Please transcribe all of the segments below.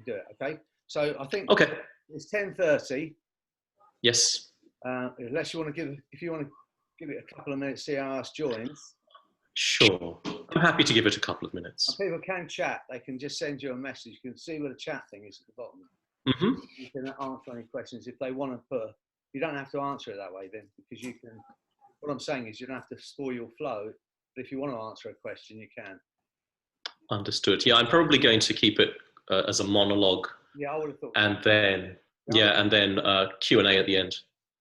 do it. Okay. So I think Okay. it's 10:30. Yes. Unless you want to if you want to give it a couple of minutes, see how else joins. Sure. I'm happy to give it a couple of minutes. And people can chat. They can just send you a message. You can see where the chat thing is at the bottom. Mm-hmm. You can answer any questions if they want to put. You don't have to answer it that way then, because you can. What I'm saying is you don't have to spoil your flow. But if you want to answer a question, you can. Understood. Yeah, I'm probably going to keep it as a monologue. Yeah, I would have thought. And then, and then Q&A at the end.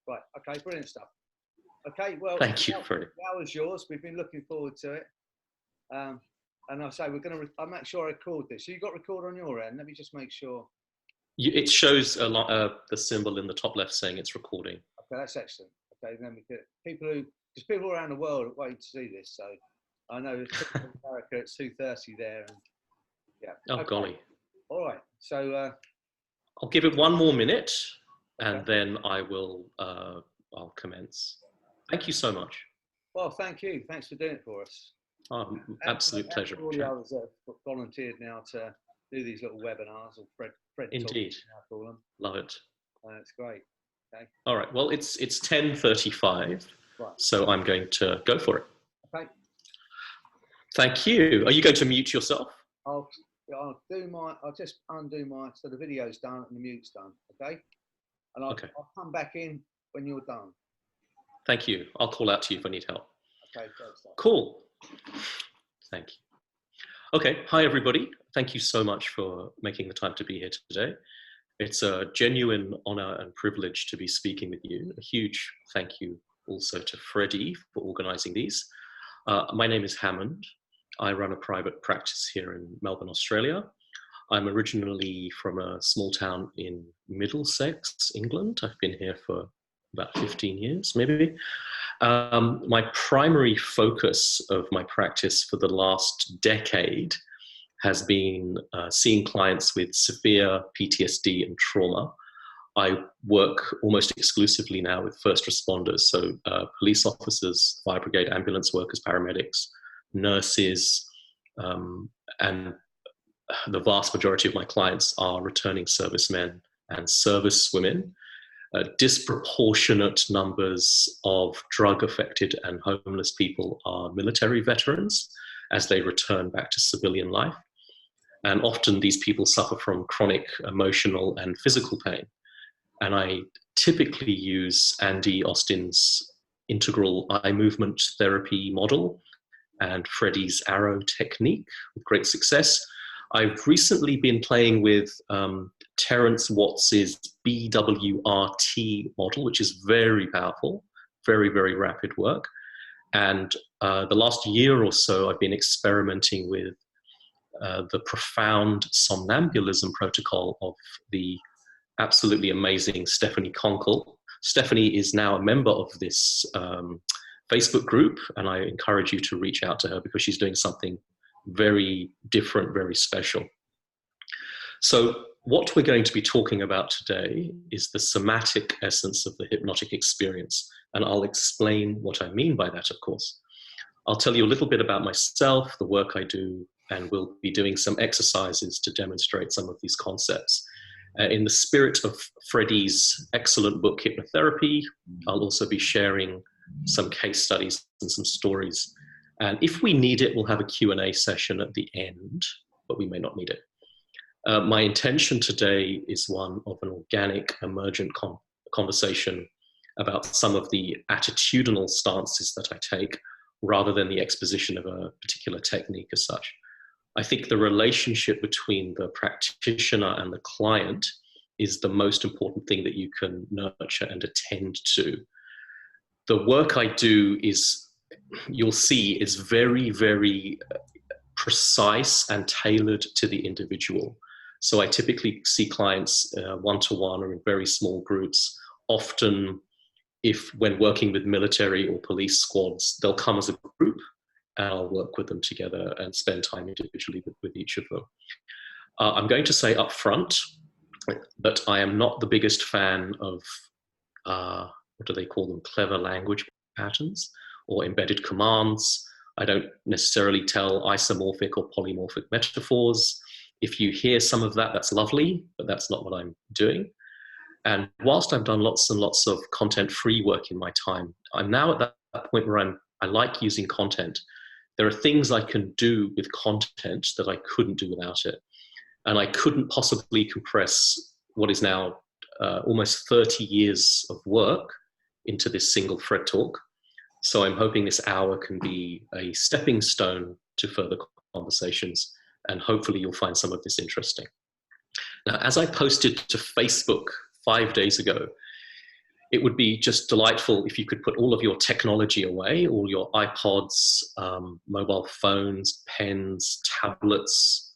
Right. Okay. Brilliant stuff. Okay. Well, thank you, Freddie. The hour's yours. We've been looking forward to it. And I'll say I'll make sure I record this. So you got record on your end. Let me just make sure. It shows the symbol in the top left saying it's recording. Okay, that's excellent. Okay, then because people around the world are waiting to see this. So I know in America it's 2:30 there. And yeah. Oh, okay. Golly. All right. So I'll give it one more minute, and then I will. I'll commence. Thank you so much. Well, thank you. Thanks for doing it for us. Absolute pleasure. All the others have volunteered now to do these little webinars, or Fred Indeed. Talks, I call them. Love it. It's great. Okay. All right. Well, it's 10:35, right. So I'm going to go for it. Okay. Thank you. Are you going to mute yourself? I'll just undo so the video's done and the mute's done. Okay. And I'll come back in when you're done. Thank you. I'll call out to you if I need help. Okay. Cool. Thank you. Okay. Hi, everybody. Thank you so much for making the time to be here today. It's a genuine honor and privilege to be speaking with you. A huge thank you also to Freddie for organizing these. My name is Hamand. I run a private practice here in Melbourne, Australia. I'm originally from a small town in Middlesex, England. I've been here for about 15 years, maybe. My primary focus of my practice for the last decade has been seeing clients with severe PTSD and trauma. I work almost exclusively now with first responders, so police officers, fire brigade, ambulance workers, paramedics, nurses, and the vast majority of my clients are returning servicemen and servicewomen. Disproportionate numbers of drug-affected and homeless people are military veterans as they return back to civilian life. And often these people suffer from chronic emotional and physical pain. And I typically use Andy Austin's integral eye movement therapy model and Freddie's arrow technique with great success. I've recently been playing with Terence Watts's BWRT model, which is very powerful, very, very rapid work. And the last year or so, I've been experimenting with the profound somnambulism protocol of the absolutely amazing Stephanie Conkle. Stephanie is now a member of this Facebook group, and I encourage you to reach out to her because she's doing something very different, very special. So what we're going to be talking about today is the somatic essence of the hypnotic experience, and I'll explain what I mean by that, of course. I'll tell you a little bit about myself, the work I do, and we'll be doing some exercises to demonstrate some of these concepts. In the spirit of Freddie's excellent book, Hypnotherapy, I'll also be sharing some case studies and some stories. And if we need it, we'll have a Q&A session at the end, but we may not need it. My intention today is one of an organic, emergent conversation about some of the attitudinal stances that I take, rather than the exposition of a particular technique as such. I think the relationship between the practitioner and the client is the most important thing that you can nurture and attend to. The work I do is, you'll see, is very, very precise and tailored to the individual. So I typically see clients one-to-one or in very small groups. Often, when working with military or police squads, they'll come as a group and I'll work with them together and spend time individually with each of them. I'm going to say up front that I am not the biggest fan of, what do they call them, clever language patterns or embedded commands. I don't necessarily tell isomorphic or polymorphic metaphors. If you hear some of that, that's lovely, but that's not what I'm doing. And whilst I've done lots and lots of content-free work in my time, I'm now at that point where I like using content. There are things I can do with content that I couldn't do without it. And I couldn't possibly compress what is now almost 30 years of work into this single thread talk. So I'm hoping this hour can be a stepping stone to further conversations, and hopefully you'll find some of this interesting. Now, as I posted to Facebook 5 days ago, it would be just delightful if you could put all of your technology away, all your iPods, mobile phones, pens, tablets,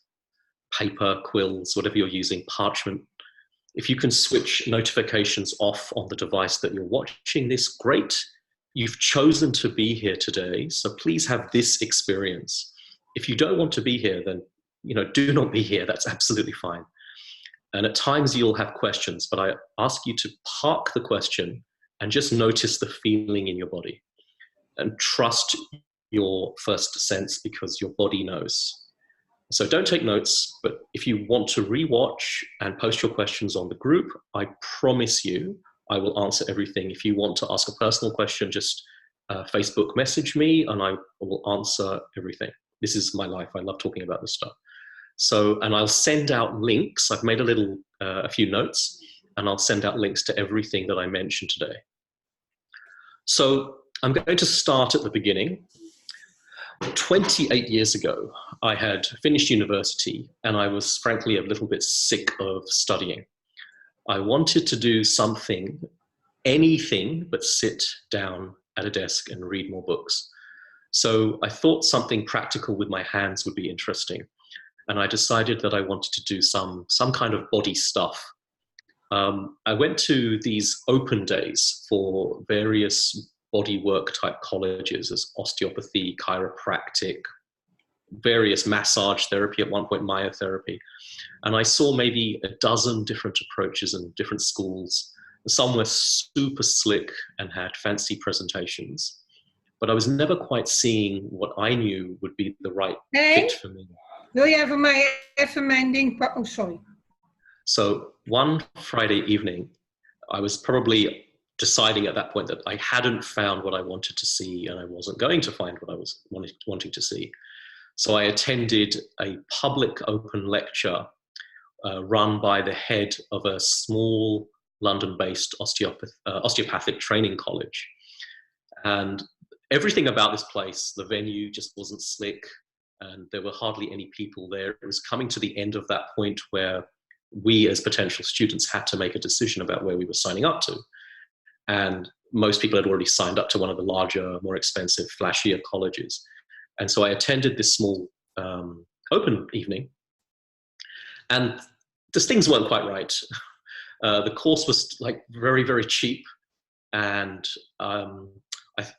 paper, quills, whatever you're using, parchment. If you can switch notifications off on the device that you're watching this, great. You've chosen to be here today, so please have this experience. If you don't want to be here, then do not be here. That's absolutely fine. And at times you'll have questions, but I ask you to park the question and just notice the feeling in your body and trust your first sense, because your body knows. So don't take notes, but if you want to rewatch and post your questions on the group, I promise you I will answer everything. If you want to ask a personal question, just Facebook message me and I will answer everything. This is my life. I love talking about this stuff. So, and I'll send out links. I've made a few notes, and I'll send out links to everything that I mentioned today. So I'm going to start at the beginning. 28 years ago, I had finished university, and I was frankly a little bit sick of studying. I wanted to do something, anything but sit down at a desk and read more books. So I thought something practical with my hands would be interesting. And I decided that I wanted to do some kind of body stuff. I went to these open days for various bodywork type colleges, as osteopathy, chiropractic, various massage therapy, at one point myotherapy. And I saw maybe a dozen different approaches and different schools. Some were super slick and had fancy presentations, but I was never quite seeing what I knew would be the right fit for me. Wil je even mijn ding... Oh, sorry. So one Friday evening, I was probably deciding at that point that I hadn't found what I wanted to see, and I wasn't going to find what I was wanting to see. So I attended a public open lecture run by the head of a small London-based osteopathic training college. And everything about this place, the venue just wasn't slick, and there were hardly any people there. It was coming to the end of that point where we as potential students had to make a decision about where we were signing up to. And most people had already signed up to one of the larger, more expensive, flashier colleges. And so I attended this small open evening, and these things weren't quite right. The course was like very, very cheap. And I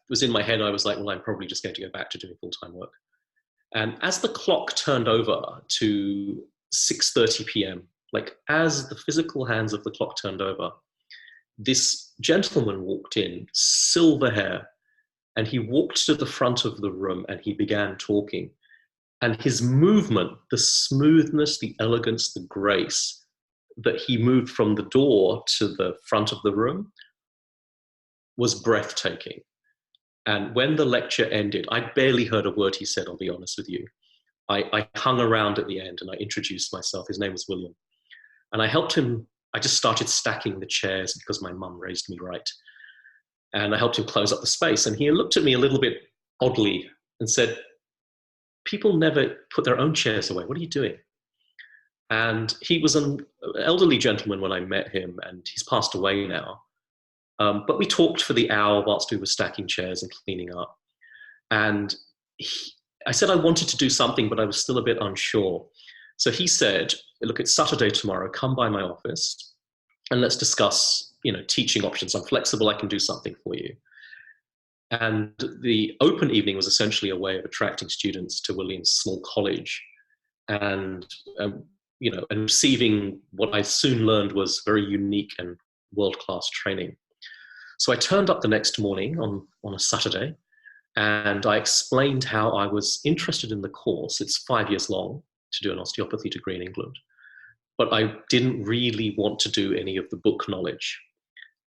was in my head, I was like, well, I'm probably just going to go back to doing full-time work. And as the clock turned over to 6:30 p.m., like as the physical hands of the clock turned over, this gentleman walked in, silver hair, and he walked to the front of the room and he began talking. And his movement, the smoothness, the elegance, the grace that he moved from the door to the front of the room was breathtaking. And when the lecture ended, I barely heard a word he said, I'll be honest with you. I hung around at the end and I introduced myself. His name was William. And I helped him. I just started stacking the chairs because my mum raised me right. And I helped him close up the space. And he looked at me a little bit oddly and said, people never put their own chairs away. What are you doing? And he was an elderly gentleman when I met him, and he's passed away now. But we talked for the hour whilst we were stacking chairs and cleaning up. And I said I wanted to do something, but I was still a bit unsure. So he said, look, it's Saturday tomorrow. Come by my office and let's discuss, teaching options. I'm flexible. I can do something for you. And the open evening was essentially a way of attracting students to William's small college and, and receiving what I soon learned was very unique and world-class training. So I turned up the next morning on a Saturday, and I explained how I was interested in the course. It's 5 years long, to do an osteopathy degree in England. But I didn't really want to do any of the book knowledge.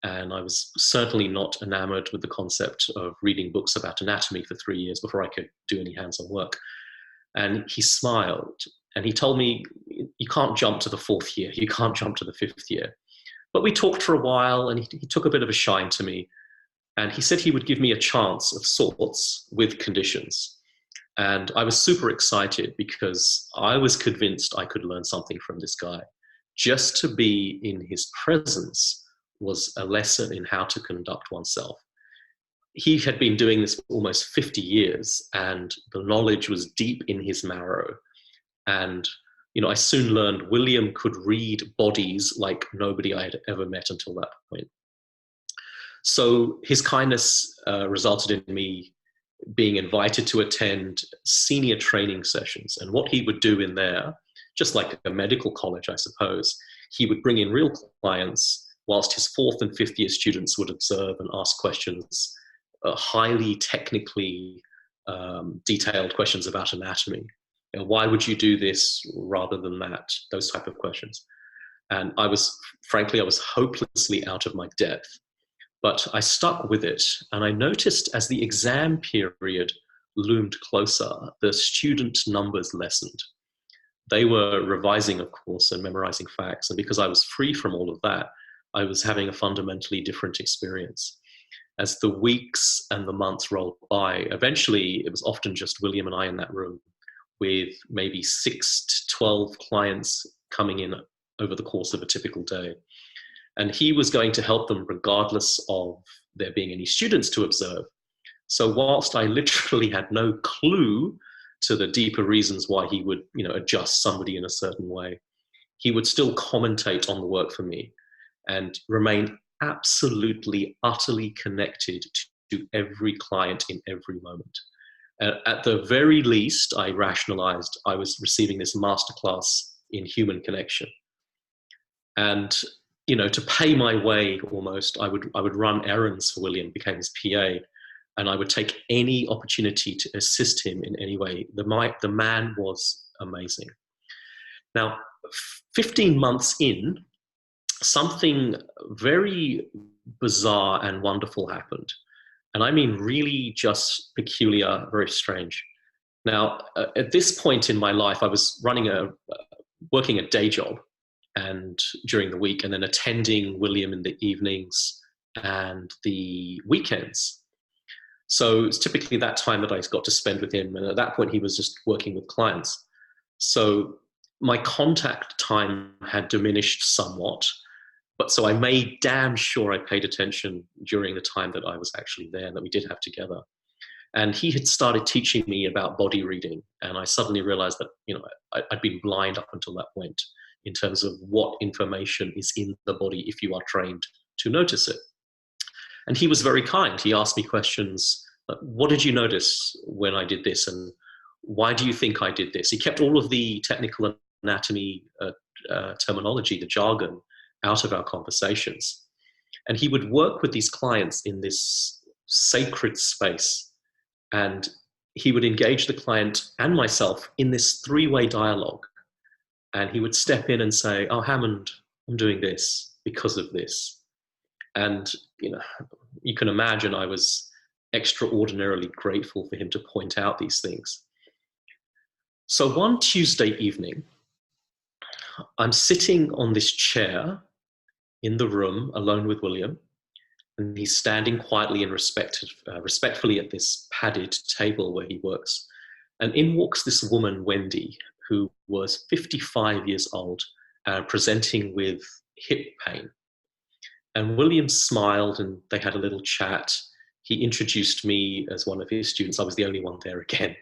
And I was certainly not enamored with the concept of reading books about anatomy for 3 years before I could do any hands-on work. And he smiled and he told me, you can't jump to the 4th year, you can't jump to the 5th year. But we talked for a while and he took a bit of a shine to me. And he said he would give me a chance of sorts with conditions. And I was super excited because I was convinced I could learn something from this guy. Just to be in his presence was a lesson in how to conduct oneself. He had been doing this for almost 50 years and the knowledge was deep in his marrow. And, you know, I soon learned William could read bodies like nobody I had ever met until that point. So his kindness resulted in me being invited to attend senior training sessions. And what he would do in there, just like a medical college, I suppose, he would bring in real clients whilst his 4th and 5th year students would observe and ask questions, highly technically detailed questions about anatomy. You know, why would you do this rather than that? Those type of questions. And frankly, I was hopelessly out of my depth. But I stuck with it, and I noticed as the exam period loomed closer, the student numbers lessened. They were revising, of course, and memorizing facts, and because I was free from all of that, I was having a fundamentally different experience. As the weeks and the months rolled by, eventually it was often just William and I in that room, with maybe 6 to 12 clients coming in over the course of a typical day. And he was going to help them regardless of there being any students to observe. So whilst I literally had no clue to the deeper reasons why he would, you know, adjust somebody in a certain way, he would still commentate on the work for me and remain absolutely, utterly connected to every client in every moment. At the very least, I rationalized I was receiving this masterclass in human connection. And you know, to pay my way almost, I would run errands for William, became his PA, and I would take any opportunity to assist him in any way. The man was amazing. Now, 15 months in, something very bizarre and wonderful happened. And I mean really just peculiar, very strange. Now, at this point in my life, I was working a day job and during the week, and then attending William in the evenings and the weekends. So it's typically that time that I got to spend with him. And at that point, he was just working with clients. So my contact time had diminished somewhat. But so I made damn sure I paid attention during the time that I was actually there and that we did have together. And he had started teaching me about body reading. And I suddenly realized that, you know, I'd been blind up until that point in terms of what information is in the body if you are trained to notice it. And he was very kind. He asked me questions like, what did you notice when I did this? And why do you think I did this? He kept all of the technical anatomy terminology, the jargon, out of our conversations. And he would work with these clients in this sacred space. And he would engage the client and myself in this 3-way dialogue. And he would step in and say, oh, Hamand, I'm doing this because of this. And, you know, you can imagine I was extraordinarily grateful for him to point out these things. So one Tuesday evening, I'm sitting on this chair in the room alone with William, and he's standing quietly and respectfully at this padded table where he works. And in walks this woman, Wendy, who was 55 years old, presenting with hip pain. And William smiled and they had a little chat. He introduced me as one of his students. I was the only one there again.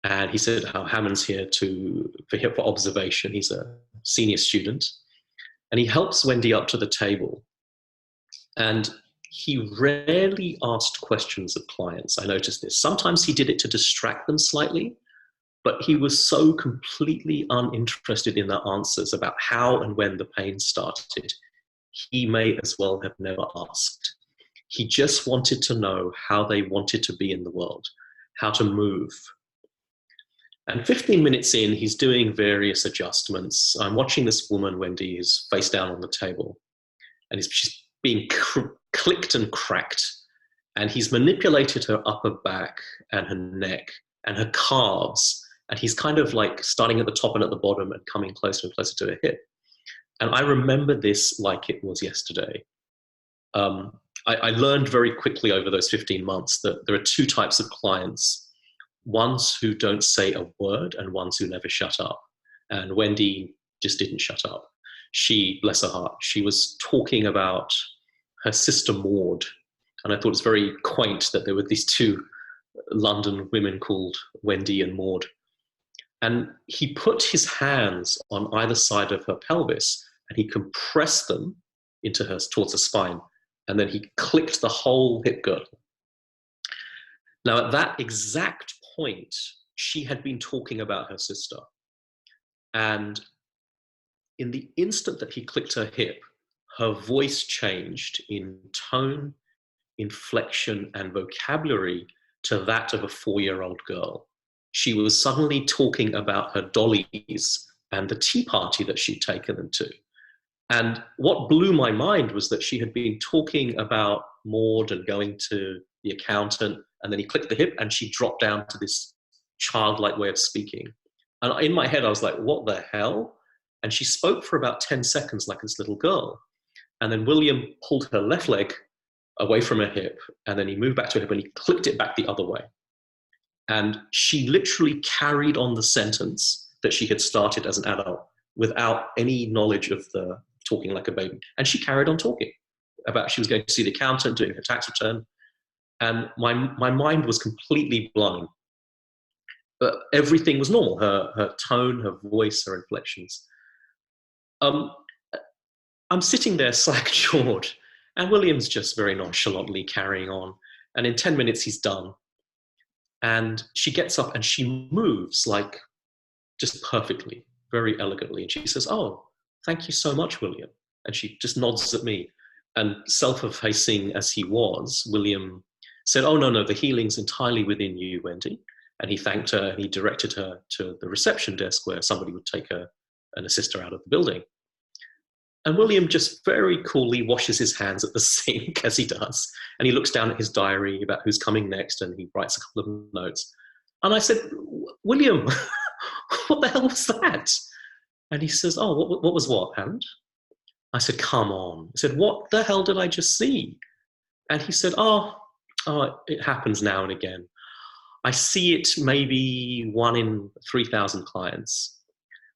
And he said, oh, Hamand's here for observation. He's a senior student. And he helps Wendy up to the table. And he rarely asked questions of clients. I noticed this. Sometimes he did it to distract them slightly, but he was so completely uninterested in their answers about how and when the pain started. He may as well have never asked. He just wanted to know how they wanted to be in the world, how to move. And 15 minutes in, he's doing various adjustments. I'm watching this woman, Wendy, who's face down on the table, and she's being clicked and cracked. And he's manipulated her upper back and her neck and her calves. And he's kind of like starting at the top and at the bottom and coming closer and closer to her hip. And I remember this like it was yesterday. I learned very quickly over those 15 months that there are two types of clients. Ones who don't say a word and ones who never shut up. And Wendy just didn't shut up. She, bless her heart, she was talking about her sister Maud. And I thought it was very quaint that there were these two London women called Wendy and Maud. And he put his hands on either side of her pelvis and he compressed them into her, towards her spine. And then he clicked the whole hip girdle. Now, at that exact point, she had been talking about her sister. And in the instant that he clicked her hip, her voice changed in tone, inflection, and vocabulary to that of a 4-year-old girl. She was suddenly talking about her dollies and the tea party that she'd taken them to. And what blew my mind was that she had been talking about Maud and going to the accountant, and then he clicked the hip and she dropped down to this childlike way of speaking. And in my head, I was like, what the hell? And she spoke for about 10 seconds like this little girl. And then William pulled her left leg away from her hip, and then he moved back to her hip and he clicked it back the other way. And she literally carried on the sentence that she had started as an adult without any knowledge of the talking like a baby. And she carried on talking about she was going to see the accountant, doing her tax return. And my mind was completely blown. But everything was normal, her tone, her voice, her inflections. I'm sitting there slack-jawed, and William's just very nonchalantly carrying on. And in 10 minutes, he's done. And she gets up and she moves like just perfectly, very elegantly. And she says, oh, thank you so much, William. And she just nods at me. And self-effacing as he was, William said, oh, no, the healing's entirely within you, Wendy. And he thanked her and he directed her to the reception desk where somebody would take her and assist her out of the building. And William just very coolly washes his hands at the sink, as he does. And he looks down at his diary about who's coming next, and he writes a couple of notes. And I said, William, what the hell was that? And he says, oh, what was what, Hamand? I said, come on. I said, what the hell did I just see? And he said, oh, it happens now and again. I see it maybe 1 in 3,000 clients.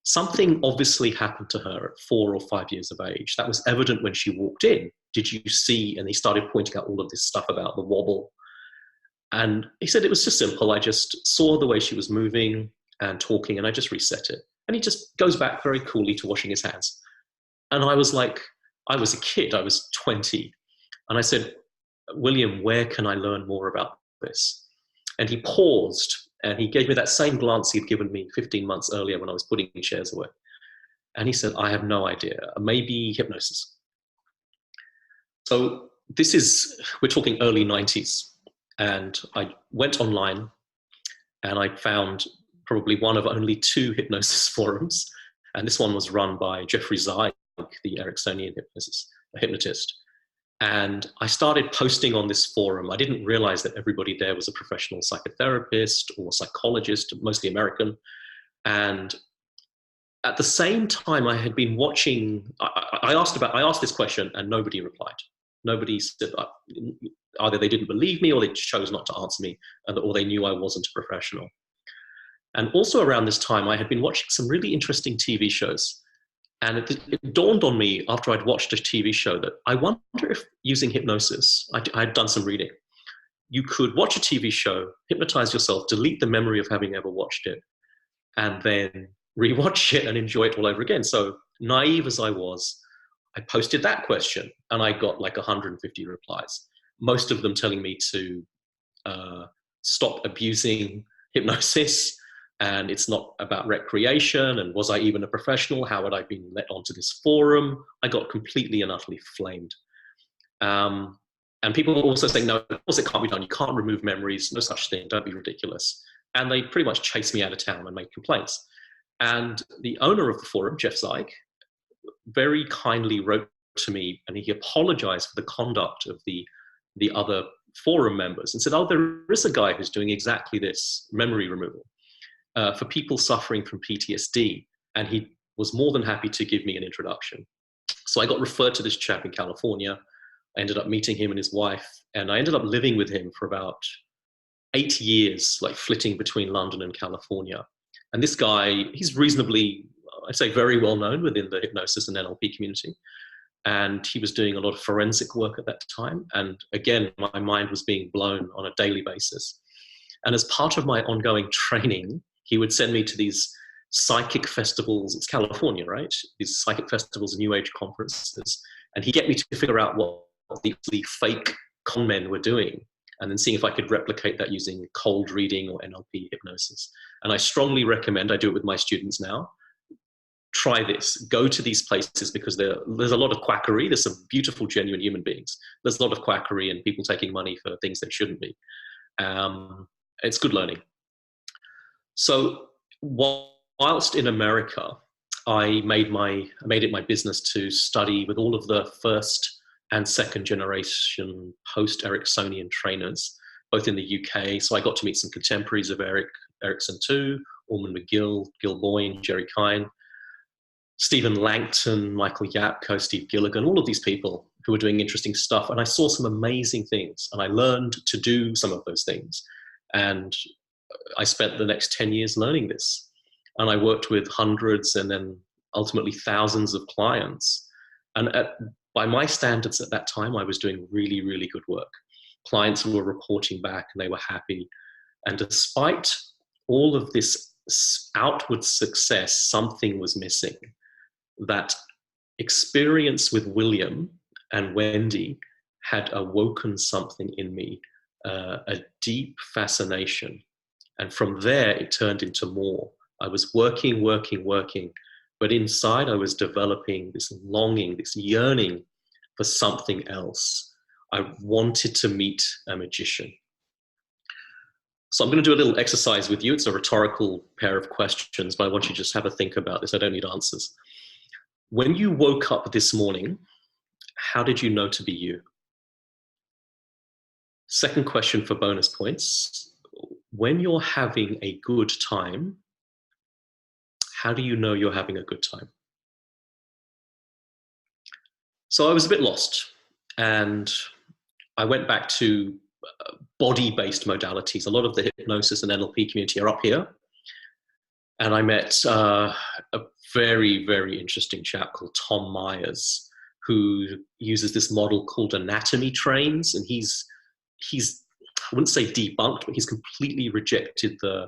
Something obviously happened to her at 4 or 5 years of age. That was evident when she walked in. Did you see? And he started pointing out all of this stuff about the wobble. And he said it was just simple. I just saw the way she was moving and talking, and I just reset it. And he just goes back very coolly to washing his hands. And I was like, I was a kid. I was 20. And I said, William, where can I learn more about this? And he paused. And he gave me that same glance he'd given me 15 months earlier when I was putting shares away. And he said, I have no idea, maybe hypnosis. So we're talking early 90s. And I went online and I found probably one of only 2 hypnosis forums. And this one was run by Jeffrey Zeig, the Ericksonian hypnotist. And I started posting on this forum. I didn't realize that everybody there was a professional psychotherapist or psychologist, mostly American. And at the same time, I had been watching, I asked this question and nobody replied. Nobody said, either they didn't believe me or they chose not to answer me, or they knew I wasn't a professional. And also around this time, I had been watching some really interesting TV shows. And it dawned on me after I'd watched a TV show that I wonder if using hypnosis, I'd done some reading, you could watch a TV show, hypnotize yourself, delete the memory of having ever watched it, and then rewatch it and enjoy it all over again. So naive as I was, I posted that question and I got like 150 replies, most of them telling me to stop abusing hypnosis. And it's not about recreation, and was I even a professional? How had I been let onto this forum? I got completely and utterly flamed. And people were also saying, no, of course it can't be done. You can't remove memories, no such thing, don't be ridiculous. And they pretty much chased me out of town and made complaints. And the owner of the forum, Jeff Zeig, very kindly wrote to me, and he apologized for the conduct of the other forum members and said, oh, there is a guy who's doing exactly this, memory removal, for people suffering from PTSD. And he was more than happy to give me an introduction. So I got referred to this chap in California. I ended up meeting him and his wife, and I ended up living with him for about 8 years, like flitting between London and California. And this guy, he's reasonably, I'd say, very well known within the hypnosis and NLP community. And he was doing a lot of forensic work at that time. And again, my mind was being blown on a daily basis. And as part of my ongoing training, he would send me to these psychic festivals. It's California, right? These psychic festivals and New Age conferences. And he'd get me to figure out what the fake con men were doing, and then seeing if I could replicate that using cold reading or NLP hypnosis. And I strongly recommend, I do it with my students now, try this. Go to these places, because there's a lot of quackery. There's some beautiful, genuine human beings. There's a lot of quackery and people taking money for things they shouldn't be. It's good learning. So whilst in America, I made it my business to study with all of the first and second generation post-Ericksonian trainers, both in the UK. So I got to meet some contemporaries of Erickson too, Orman McGill, Gil Boyne, Jerry Kine, Stephen Langton, Michael Yapko, Steve Gilligan, all of these people who were doing interesting stuff. And I saw some amazing things, and I learned to do some of those things. And I spent the next 10 years learning this. And I worked with hundreds and then ultimately thousands of clients. And by my standards at that time, I was doing really, really good work. Clients were reporting back and they were happy. And despite all of this outward success, something was missing. That experience with William and Wendy had awoken something in me, a deep fascination. And from there, it turned into more. I was working, but inside I was developing this longing, this yearning for something else. I wanted to meet a magician. So I'm going to do a little exercise with you. It's a rhetorical pair of questions, but I want you to just have a think about this. I don't need answers. When you woke up this morning, how did you know to be you? Second question for bonus points. When you're having a good time, how do you know you're having a good time? So I was a bit lost, and I went back to body-based modalities. A lot of the hypnosis and NLP community are up here. And I met a very, very interesting chap called Tom Myers, who uses this model called anatomy trains. And he's I wouldn't say debunked, but he's completely rejected the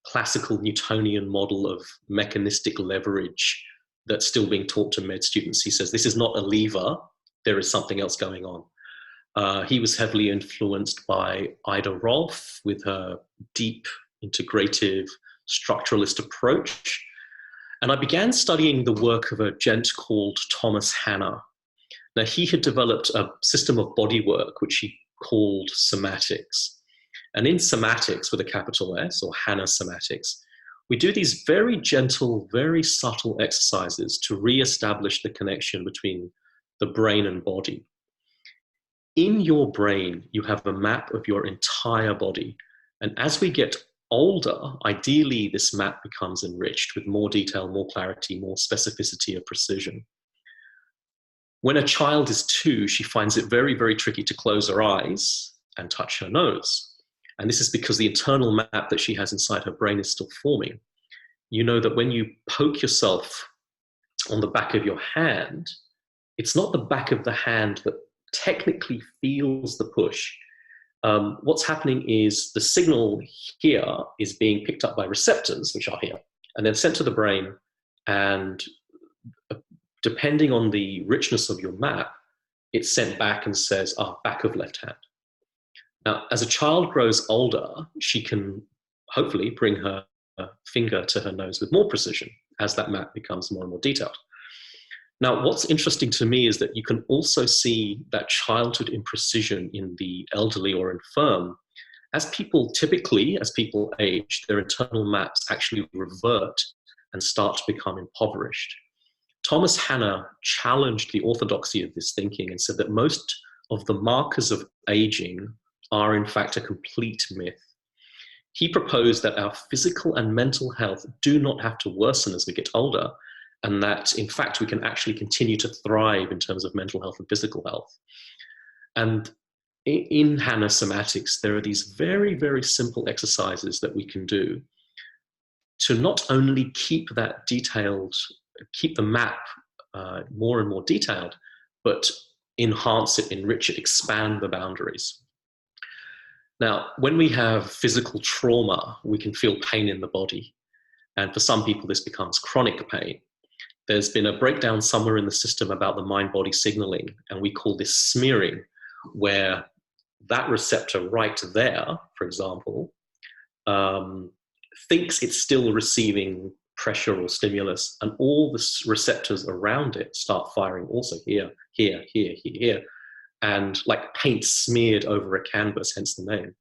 classical Newtonian model of mechanistic leverage that's still being taught to med students. He says, this is not a lever, there is something else going on. He was heavily influenced by Ida Rolf with her deep, integrative, structuralist approach. And I began studying the work of a gent called Thomas Hanna. Now, he had developed a system of body work, which he called Somatics. And in Somatics, with a capital S, or Hanna Somatics, we do these very gentle, very subtle exercises to re-establish the connection between the brain and body. In your brain, you have a map of your entire body. And as we get older, ideally, this map becomes enriched with more detail, more clarity, more specificity of precision. When a child is 2, she finds it very, very tricky to close her eyes and touch her nose. And this is because the internal map that she has inside her brain is still forming. You know that when you poke yourself on the back of your hand, it's not the back of the hand that technically feels the push. What's happening is the signal here is being picked up by receptors, which are here, and then sent to the brain. And depending on the richness of your map, it's sent back and says, back of left hand. Now, as a child grows older, she can hopefully bring her finger to her nose with more precision as that map becomes more and more detailed. Now, what's interesting to me is that you can also see that childhood imprecision in the elderly or infirm as people age, their internal maps actually revert and start to become impoverished. Thomas Hanna challenged the orthodoxy of this thinking and said that most of the markers of aging are in fact a complete myth. He proposed that our physical and mental health do not have to worsen as we get older, and that in fact we can actually continue to thrive in terms of mental health and physical health. And in Hanna Somatics, there are these very, very simple exercises that we can do to not only keep the map more and more detailed, but enhance it, enrich it, expand the boundaries. Now, when we have physical trauma, we can feel pain in the body. And for some people, this becomes chronic pain. There's been a breakdown somewhere in the system about the mind-body signaling, and we call this smearing, where that receptor right there, for example, thinks it's still receiving pressure or stimulus, and all the receptors around it start firing also here, here, here, here, here, and like paint smeared over a canvas, hence the name.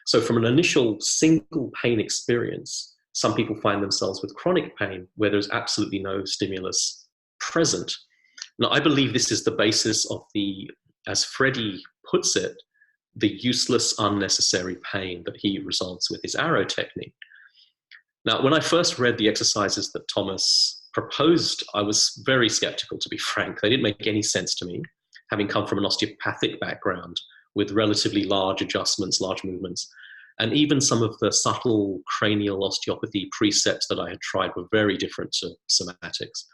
So from an initial single pain experience, some people find themselves with chronic pain where there's absolutely no stimulus present. Now, I believe this is the basis of the, as Freddie puts it, the useless, unnecessary pain that he resolves with his arrow technique. Now, when I first read the exercises that Thomas proposed, I was very skeptical, to be frank. They didn't make any sense to me, having come from an osteopathic background with relatively large adjustments, large movements. And even some of the subtle cranial osteopathy precepts that I had tried were very different to somatics.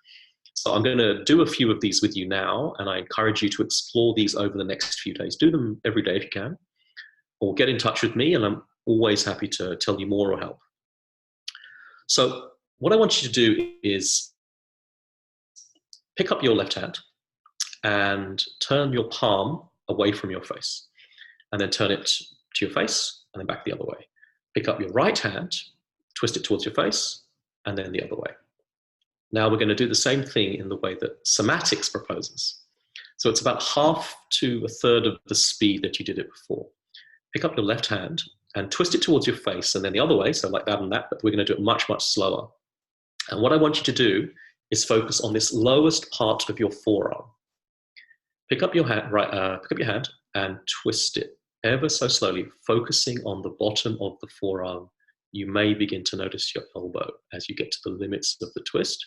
So I'm going to do a few of these with you now, and I encourage you to explore these over the next few days. Do them every day if you can, or get in touch with me, and I'm always happy to tell you more or help. So what I want you to do is pick up your left hand and turn your palm away from your face, and then turn it to your face and then back the other way. Pick up your right hand, twist it towards your face, and then the other way. Now we're going to do the same thing in the way that Somatics proposes. So it's about half to a third of the speed that you did it before. Pick up your left hand and twist it towards your face and then the other way, so like that and that, but we're going to do it much, much slower. And what I want you to do is focus on this lowest part of your forearm. Pick up your hand, pick up your hand and twist it ever so slowly, focusing on the bottom of the forearm. You may begin to notice your elbow as you get to the limits of the twist.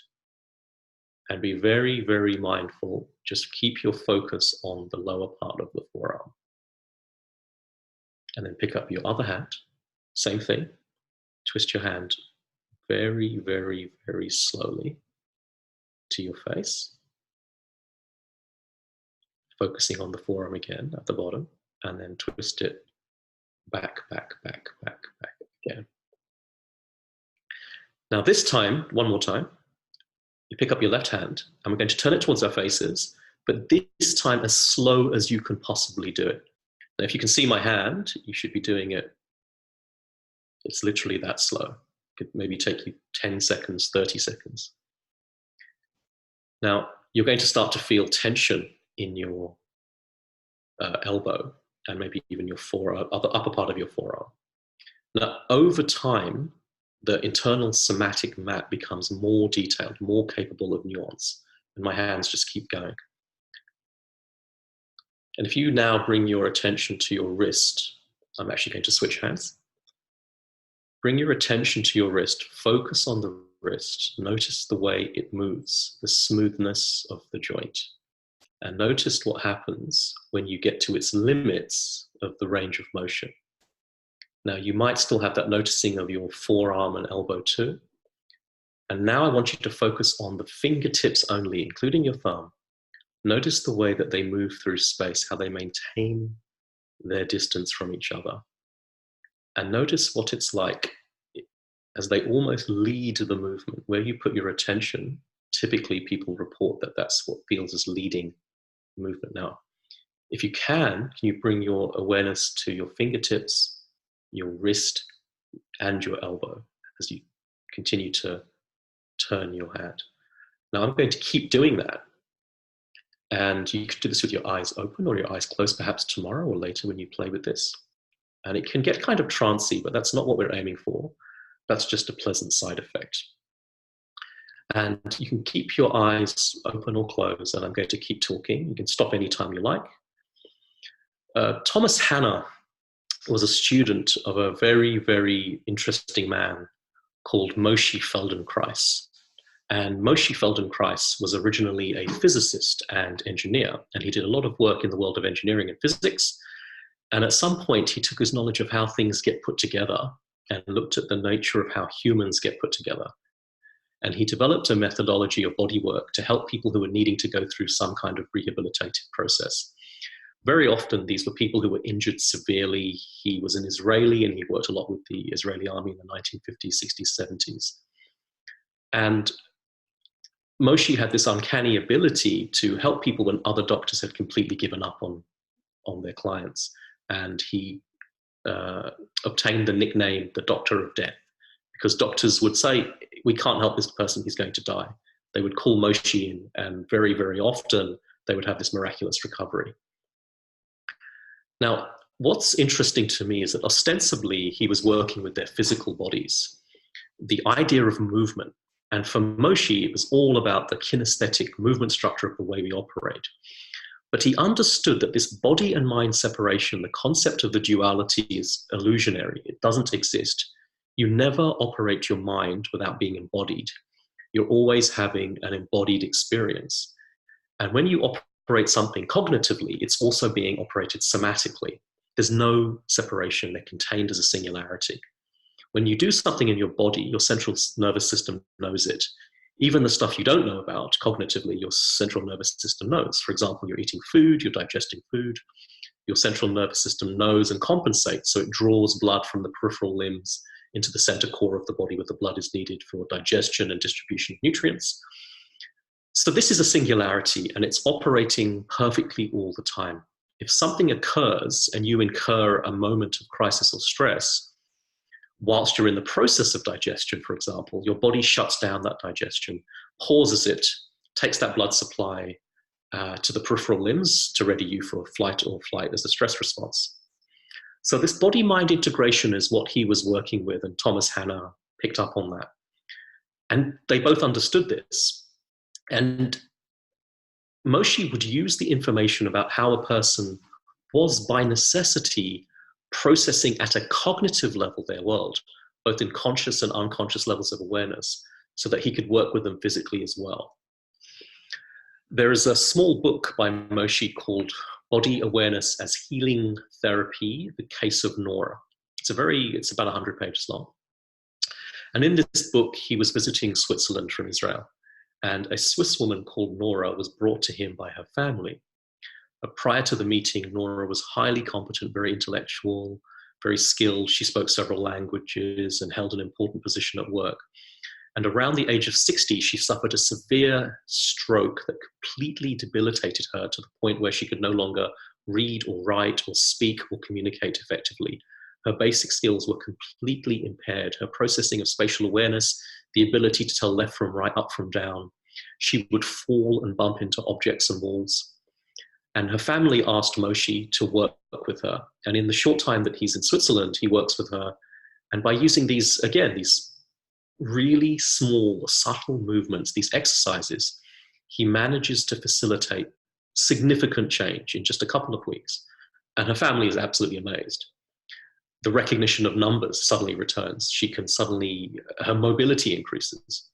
And be very, very mindful. Just keep your focus on the lower part of the forearm. And then pick up your other hand. Same thing. Twist your hand very, very, very slowly to your face. Focusing on the forearm again at the bottom. And then twist it back, back, back, back, back again. Now this time, one more time. You pick up your left hand, and we're going to turn it towards our faces, but this time as slow as you can possibly do it. Now, if you can see my hand, you should be doing it. It's literally that slow. It could maybe take you 10 seconds, 30 seconds. Now, you're going to start to feel tension in your elbow and maybe even your forearm, the upper part of your forearm. Now, over time, the internal somatic map becomes more detailed, more capable of nuance, and my hands just keep going. And if you now bring your attention to your wrist, I'm actually going to switch hands. Bring your attention to your wrist, focus on the wrist, notice the way it moves, the smoothness of the joint, and notice what happens when you get to its limits of the range of motion. Now, you might still have that noticing of your forearm and elbow too. And now I want you to focus on the fingertips only, including your thumb. Notice the way that they move through space, how they maintain their distance from each other. And notice what it's like as they almost lead the movement. Where you put your attention, typically people report that that's what feels as leading movement. Now, if you can you bring your awareness to your fingertips, your wrist, and your elbow as you continue to turn your hand. Now I'm going to keep doing that. And you could do this with your eyes open or your eyes closed, perhaps tomorrow or later when you play with this. And it can get kind of trancey, but that's not what we're aiming for. That's just a pleasant side effect. And you can keep your eyes open or closed, and I'm going to keep talking. You can stop anytime you like. Thomas Hanna was a student of a very, very interesting man called Moshe Feldenkrais. And Moshe Feldenkrais was originally a physicist and engineer, and he did a lot of work in the world of engineering and physics. And at some point, he took his knowledge of how things get put together and looked at the nature of how humans get put together. And he developed a methodology of bodywork to help people who were needing to go through some kind of rehabilitative process. Very often, these were people who were injured severely. He was an Israeli, and he worked a lot with the Israeli army in the 1950s, 60s, 70s. And Moshe had this uncanny ability to help people when other doctors had completely given up on their clients. And he obtained the nickname, the Doctor of Death, because doctors would say, we can't help this person, he's going to die. They would call Moshe in, and very, very often they would have this miraculous recovery. Now, what's interesting to me is that ostensibly he was working with their physical bodies, the idea of movement. And for Moshe, it was all about the kinesthetic movement structure of the way we operate. But he understood that this body and mind separation, the concept of the duality, is illusionary. It doesn't exist. You never operate your mind without being embodied. You're always having an embodied experience. And when you operate something cognitively, it's also being operated somatically. There's no separation. They're contained as a singularity. When you do something in your body, your central nervous system knows it. Even the stuff you don't know about cognitively, your central nervous system knows. For example, you're eating food, you're digesting food. Your central nervous system knows and compensates, so it draws blood from the peripheral limbs into the center core of the body where the blood is needed for digestion and distribution of nutrients. So this is a singularity, and it's operating perfectly all the time. If something occurs and you incur a moment of crisis or stress, whilst you're in the process of digestion, for example, your body shuts down that digestion, pauses it, takes that blood supply to the peripheral limbs to ready you for flight or flight as a stress response. So this body-mind integration is what he was working with, and Thomas Hanna picked up on that. And they both understood this. And Moshe would use the information about how a person was by necessity processing at a cognitive level their world, both in conscious and unconscious levels of awareness, so that he could work with them physically as well. There is a small book by Moshe called Body Awareness as Healing Therapy, The Case of Nora. It's about 100 pages long. And in this book, he was visiting Switzerland from Israel, and a Swiss woman called Nora was brought to him by her family. Prior to the meeting, Nora was highly competent, very intellectual, very skilled. She spoke several languages and held an important position at work. And around the age of 60, she suffered a severe stroke that completely debilitated her to the point where she could no longer read or write or speak or communicate effectively. Her basic skills were completely impaired. Her processing of spatial awareness, the ability to tell left from right, up from down. She would fall and bump into objects and walls. And her family asked Moshe to work with her. And in the short time that he's in Switzerland, he works with her. And by using these really small, subtle movements, these exercises, he manages to facilitate significant change in just a couple of weeks. And her family is absolutely amazed. The recognition of numbers suddenly returns. Her mobility increases.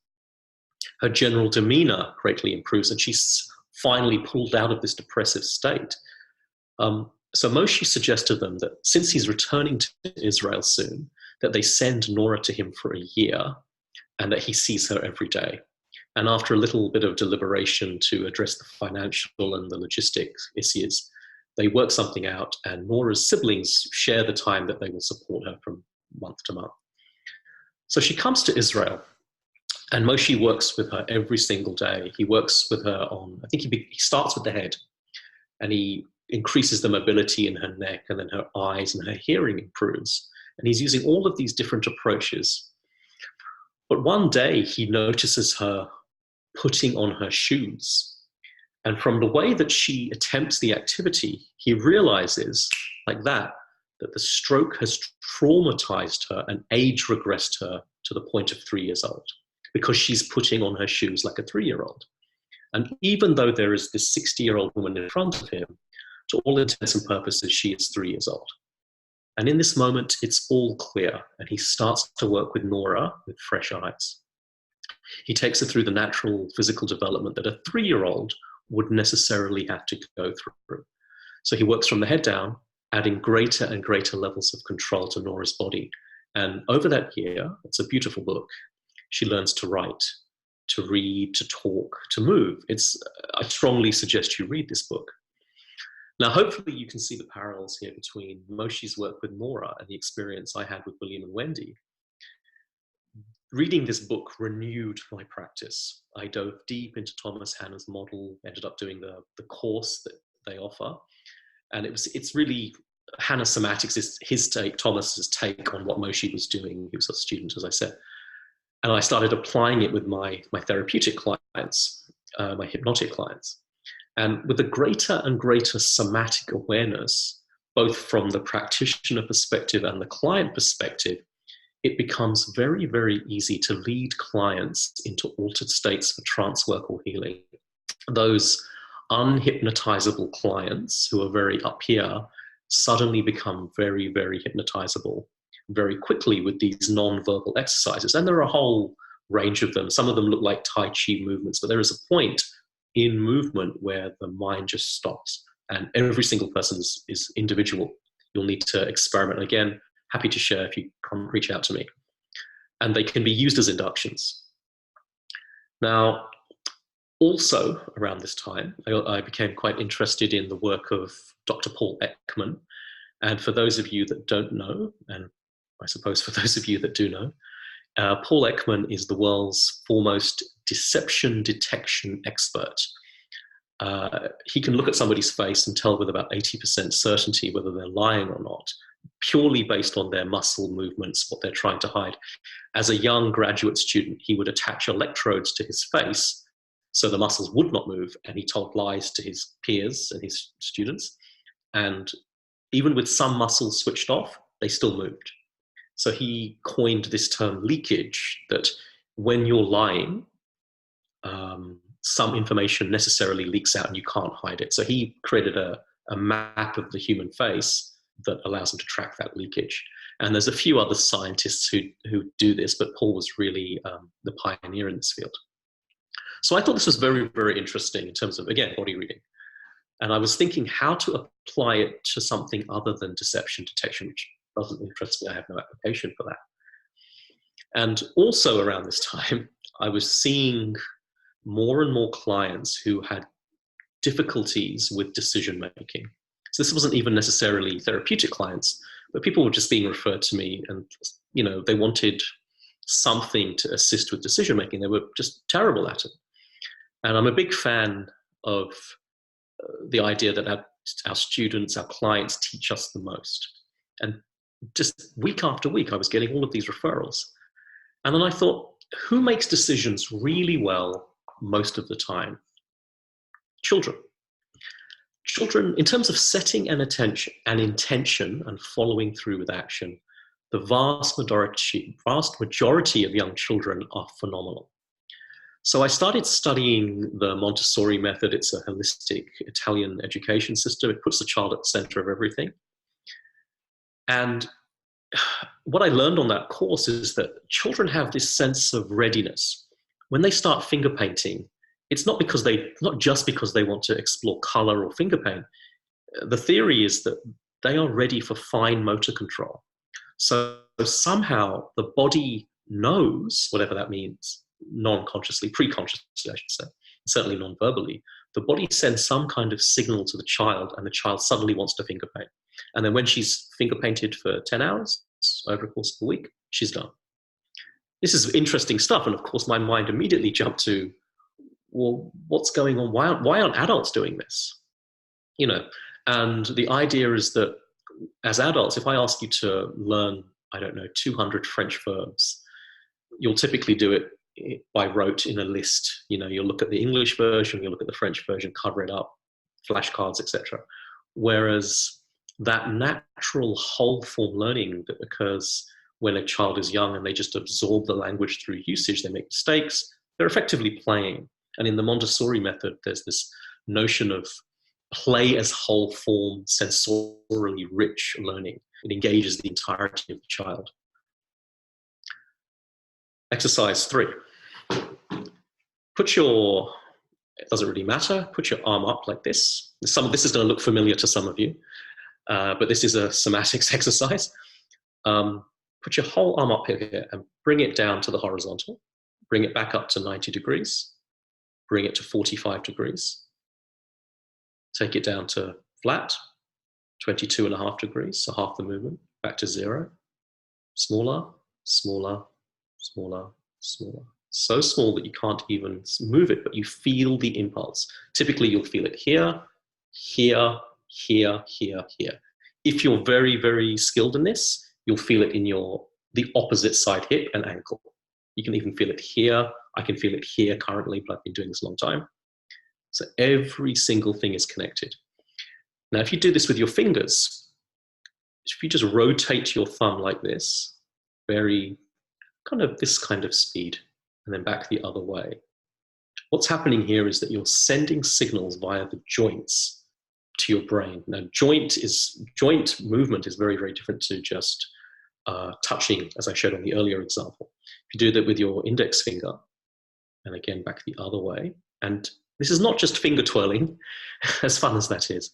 Her general demeanor greatly improves, and she's finally pulled out of this depressive state. So Moshe suggested to them that since he's returning to Israel soon, that they send Nora to him for a year and that he sees her every day. And after a little bit of deliberation to address the financial and the logistics issues, they work something out, and Nora's siblings share the time that they will support her from month to month. So she comes to Israel, and Moshe works with her every single day. He works with her on, I think he starts with the head, and he increases the mobility in her neck, and then her eyes and her hearing improves. And he's using all of these different approaches. But one day he notices her putting on her shoes. And from the way that she attempts the activity, he realizes, like that, that the stroke has traumatized her and age regressed her to the point of 3 years old, because she's putting on her shoes like a 3-year-old. And even though there is this 60-year-old woman in front of him, to all intents and purposes, she is 3 years old. And in this moment, it's all clear. And he starts to work with Nora with fresh eyes. He takes her through the natural physical development that a 3-year-old would necessarily have to go through. So he works from the head down, adding greater and greater levels of control to Nora's body. And over that year, it's a beautiful book. She learns to write, to read, to talk, to move. I strongly suggest you read this book. Now, hopefully you can see the parallels here between Moshe's work with Nora and the experience I had with William and Wendy. Reading this book renewed my practice. I dove deep into Thomas Hanna's model, ended up doing the course that they offer. And it's really, Hanna Somatics is his take, Thomas's take on what Moshe was doing. He was a student, as I said. And I started applying it with my therapeutic clients, my hypnotic clients. And with a greater and greater somatic awareness, both from the practitioner perspective and the client perspective, it becomes very, very easy to lead clients into altered states for trance work or healing. Those unhypnotizable clients who are very up here suddenly become very, very hypnotizable very quickly with these non-verbal exercises. And there are a whole range of them. Some of them look like Tai Chi movements, but there is a point in movement where the mind just stops, and every single person is individual. You'll need to experiment. Again, happy to share if you come reach out to me. And they can be used as inductions. Now, also around this time, I became quite interested in the work of Dr. Paul Ekman. And for those of you that don't know, and I suppose for those of you that do know, Paul Ekman is the world's foremost deception detection expert. He can look at somebody's face and tell with about 80% certainty whether they're lying or not, purely based on their muscle movements, what they're trying to hide. As a young graduate student, he would attach electrodes to his face so the muscles would not move, and he told lies to his peers and his students. And even with some muscles switched off, they still moved. So he coined this term leakage, that when you're lying, some information necessarily leaks out and you can't hide it. So he created a map of the human face that allows him to track that leakage. And there's a few other scientists who do this, but Paul was really the pioneer in this field. So I thought this was very, very interesting in terms of, again, body reading. And I was thinking how to apply it to something other than deception detection, which doesn't interest me. I have no application for that. And also around this time, I was seeing more and more clients who had difficulties with decision making. So this wasn't even necessarily therapeutic clients, but people were just being referred to me, and they wanted something to assist with decision making. They were just terrible at it. And I'm a big fan of the idea that our students, our clients teach us the most. And just week after week, I was getting all of these referrals. And then I thought, who makes decisions really well most of the time? Children. Children, in terms of setting an intention and following through with action, the vast majority of young children are phenomenal. So I started studying the Montessori method. It's a holistic Italian education system. It puts the child at the center of everything. And what I learned on that course is that children have this sense of readiness. When they start finger painting, it's not just because they want to explore color or finger paint. The theory is that they are ready for fine motor control. So somehow the body knows, whatever that means, non-consciously, pre-consciously, I should say, certainly non-verbally, the body sends some kind of signal to the child, and the child suddenly wants to finger paint. And then when she's finger painted for 10 hours over the course of a week, she's done. This is interesting stuff. And of course, my mind immediately jumped to, well, what's going on? Why aren't adults doing this? And the idea is that as adults, if I ask you to learn, 200 French verbs, you'll typically do it by rote in a list. You'll look at the English version, you'll look at the French version, cover it up, flashcards, etc. Whereas that natural whole form learning that occurs when a child is young and they just absorb the language through usage, they make mistakes, they're effectively playing. And in the Montessori method, there's this notion of play as whole form, sensorially rich learning. It engages the entirety of the child. Exercise 3. It doesn't really matter, put your arm up like this. Some of this is going to look familiar to some of you, but this is a somatics exercise. Put your whole arm up here and bring it down to the horizontal. Bring it back up to 90 degrees. Bring it to 45 degrees. Take it down to flat, 22.5 degrees, so half the movement, back to 0. Smaller, smaller, smaller, smaller. So small that you can't even move it, but you feel the impulse. Typically, you'll feel it here, here, here, here, here. If you're very, very skilled in this, you'll feel it in the opposite side hip and ankle. You can even feel it here. I can feel it here currently, but I've been doing this a long time. So every single thing is connected. Now, if you do this with your fingers, if you just rotate your thumb like this, this kind of speed, and then back the other way. What's happening here is that you're sending signals via the joints to your brain. Now, joint movement is very, very different to just touching, as I showed on the earlier example. If you do that with your index finger, and again, back the other way, and this is not just finger twirling, as fun as that is.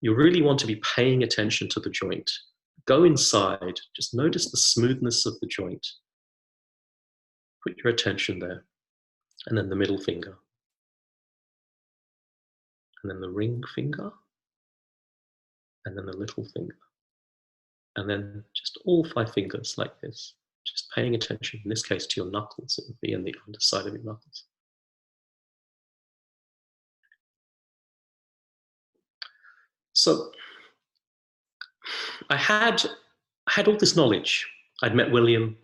You really want to be paying attention to the joint. Go inside, just notice the smoothness of the joint. Put your attention there. And then the middle finger. And then the ring finger. And then the little finger. And then just all 5 fingers like this. Just paying attention, in this case, to your knuckles. It would be in the underside of your knuckles. So I had all this knowledge. I'd met William.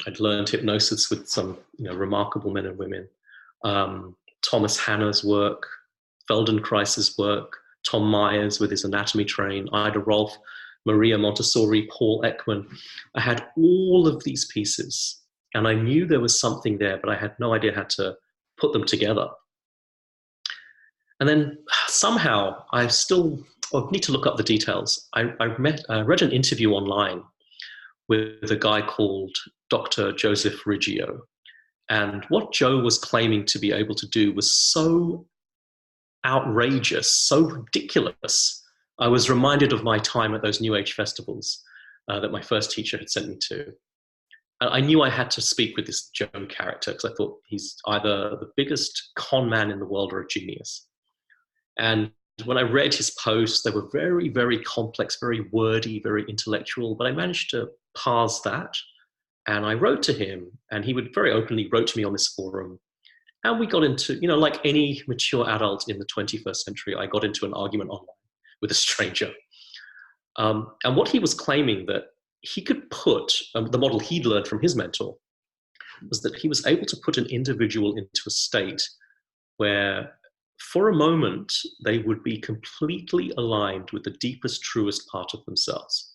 I'd learned hypnosis with some remarkable men and women. Thomas Hanna's work, Feldenkrais's work, Tom Myers with his anatomy train, Ida Rolf, Maria Montessori, Paul Ekman. I had all of these pieces, and I knew there was something there, but I had no idea how to put them together. And then somehow I need to look up the details. I read an interview online with a guy called Dr. Joseph Riggio. And what Joe was claiming to be able to do was so outrageous, so ridiculous. I was reminded of my time at those New Age festivals that my first teacher had sent me to. And I knew I had to speak with this Joe character because I thought he's either the biggest con man in the world or a genius. And when I read his posts, they were very, very complex, very wordy, very intellectual, but I managed to parse that. And I wrote to him, and he would very openly wrote to me on this forum. And we got into, like any mature adult in the 21st century, I got into an argument online with a stranger. And what he was claiming that he could put, the model he'd learned from his mentor, was that he was able to put an individual into a state where for a moment, they would be completely aligned with the deepest, truest part of themselves.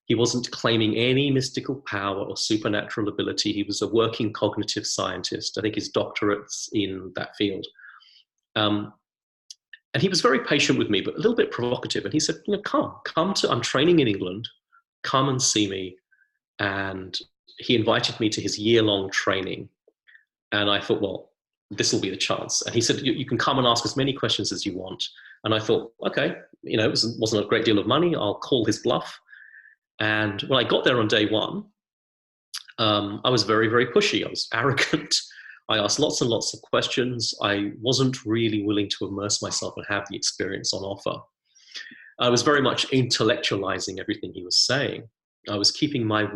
He wasn't claiming any mystical power or supernatural ability. He was a working cognitive scientist. I think his doctorate's in that field. And he was very patient with me, but a little bit provocative. And he said, come to, I'm training in England, come and see me. And he invited me to his year-long training. And I thought, well, this will be the chance. And he said, you can come and ask as many questions as you want. And I thought, okay, it wasn't a great deal of money. I'll call his bluff. And when I got there on day one, I was very, very pushy. I was arrogant. I asked lots and lots of questions. I wasn't really willing to immerse myself and have the experience on offer. I was very much intellectualizing everything he was saying. I was keeping my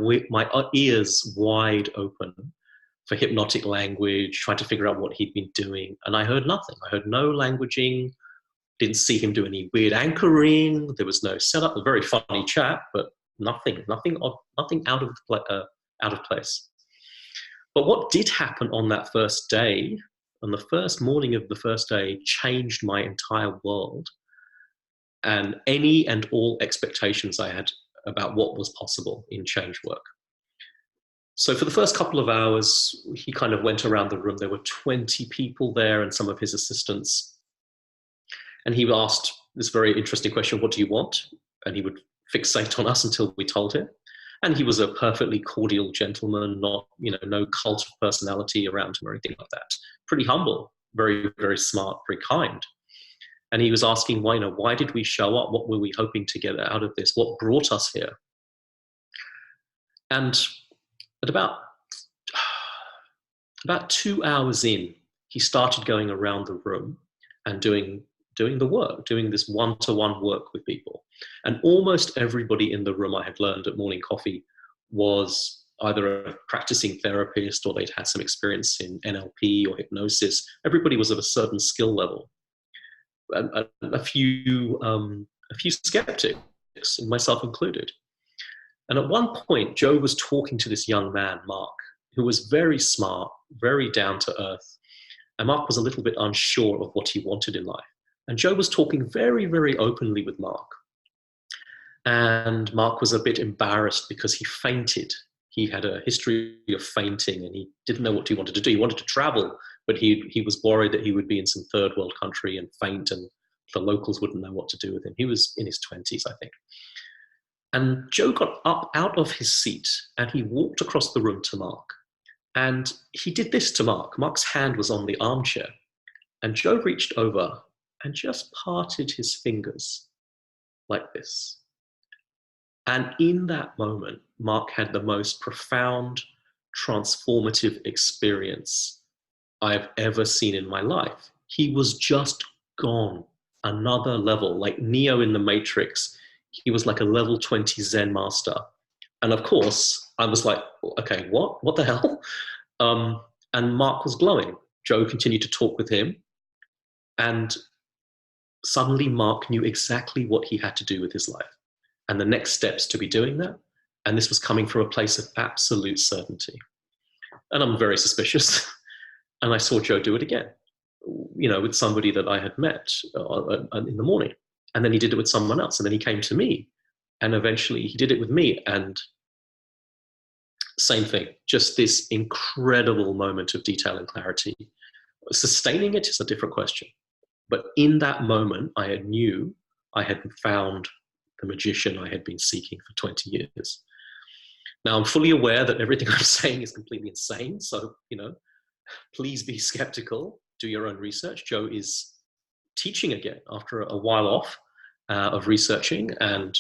ears wide open for hypnotic language, trying to figure out what he'd been doing. And I heard nothing. I heard no languaging, didn't see him do any weird anchoring. There was no setup. A very funny chat, but nothing out of place. But what did happen on that first day, on the first morning of the first day, changed my entire world. and any and all expectations I had about what was possible in change work. So for the first couple of hours, he kind of went around the room. There were 20 people there and some of his assistants. And he asked this very interesting question, what do you want? And he would fixate on us until we told him. And he was a perfectly cordial gentleman, not, no cult of personality around him or anything like that. Pretty humble, very, very smart, very kind. And he was asking, why did we show up? What were we hoping to get out of this? What brought us here? And at about 2 hours in, he started going around the room and doing the work, doing this one-to-one work with people. And almost everybody in the room, I had learned at morning coffee, was either a practicing therapist or they'd had some experience in NLP or hypnosis. Everybody was of a certain skill level. A few skeptics, myself included. And at one point, Joe was talking to this young man, Mark, who was very smart, very down to earth. And Mark was a little bit unsure of what he wanted in life. And Joe was talking very, very openly with Mark. And Mark was a bit embarrassed because he fainted. He had a history of fainting and he didn't know what he wanted to do. He wanted to travel, but he was worried that he would be in some third world country and faint and the locals wouldn't know what to do with him. He was in his 20s, I think. And Joe got up out of his seat and he walked across the room to Mark. And he did this to Mark. Mark's hand was on the armchair. And Joe reached over and just parted his fingers like this. And in that moment, Mark had the most profound, transformative experience I've ever seen in my life. He was just gone another level, like Neo in the Matrix. He was like a level 20 Zen master. And of course, I was like, okay, what the hell? And Mark was glowing. Joe continued to talk with him. And suddenly Mark knew exactly what he had to do with his life and the next steps to be doing that. And this was coming from a place of absolute certainty. And I'm very suspicious. And I saw Joe do it again, with somebody that I had met in the morning. And then he did it with someone else. And then he came to me. And eventually he did it with me. And same thing, just this incredible moment of detail and clarity. Sustaining it is a different question. But in that moment, I knew I had found the magician I had been seeking for 20 years. Now, I'm fully aware that everything I'm saying is completely insane. So, please be skeptical. Do your own research. Joe is teaching again after a while off of researching. And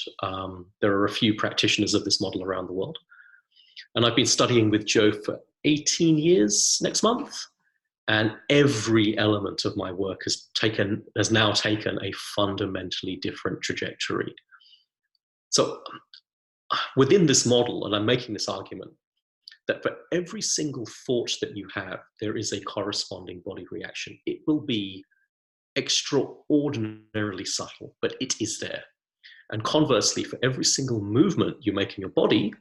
there are a few practitioners of this model around the world. And I've been studying with Joe for 18 years next month. And every element of my work has now taken a fundamentally different trajectory. So within this model, and I'm making this argument, that for every single thought that you have, there is a corresponding body reaction. It will be extraordinarily subtle, but it is there. And conversely, for every single movement you make in your body,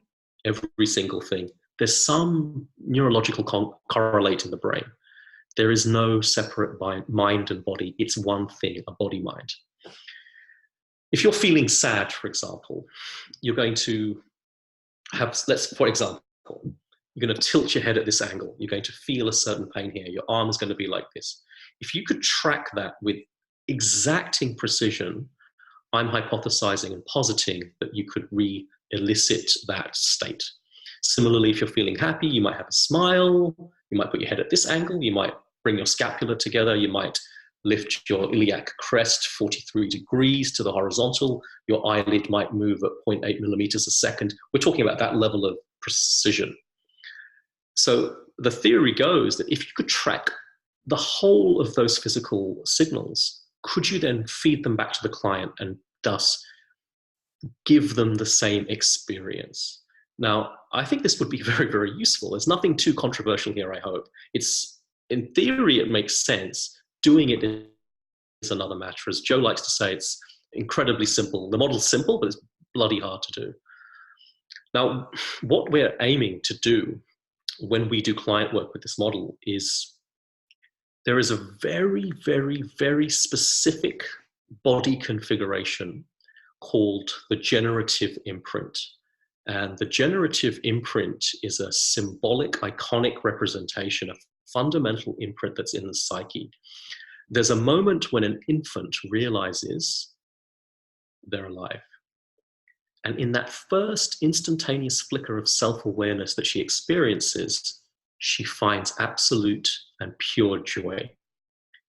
every single thing, there's some neurological correlate in the brain. There is no separate mind and body. It's one thing, a body-mind. If you're feeling sad, for example, you're going to have, for example, you're going to tilt your head at this angle. You're going to feel a certain pain here. Your arm is going to be like this. If you could track that with exacting precision, I'm hypothesizing and positing that you could re-elicit that state. Similarly, if you're feeling happy, you might have a smile. You might put your head at this angle. You might bring your scapula together. You might lift your iliac crest 43 degrees to the horizontal. Your eyelid might move at 0.8 millimeters a second. We're talking about that level of precision. So the theory goes that if you could track the whole of those physical signals, could you then feed them back to the client and thus give them the same experience? Now, I think this would be very, very useful. There's nothing too controversial here, I hope. In theory, it makes sense. Doing it is another matter. As Joe likes to say, it's incredibly simple. The model's simple, but it's bloody hard to do. Now, what we're aiming to do when we do client work with this model is there is a very, very, very specific body configuration called the generative imprint. And the generative imprint is a symbolic, iconic representation, a fundamental imprint that's in the psyche. There's a moment when an infant realizes they're alive. And in that first instantaneous flicker of self-awareness that she experiences, she finds absolute and pure joy.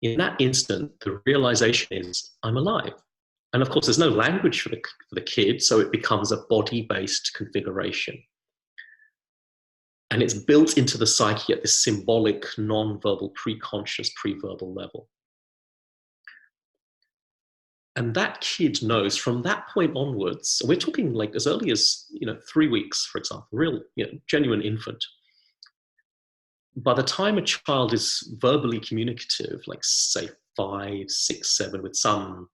In that instant, the realization is, I'm alive. And of course, there's no language for the kid, so it becomes a body-based configuration. And it's built into the psyche at this symbolic, non-verbal, pre-conscious, pre-verbal level. And that kid knows from that point onwards, we're talking like as early as 3 weeks, for example, real genuine infant. By the time a child is verbally communicative, like say 5, 6, 7, with some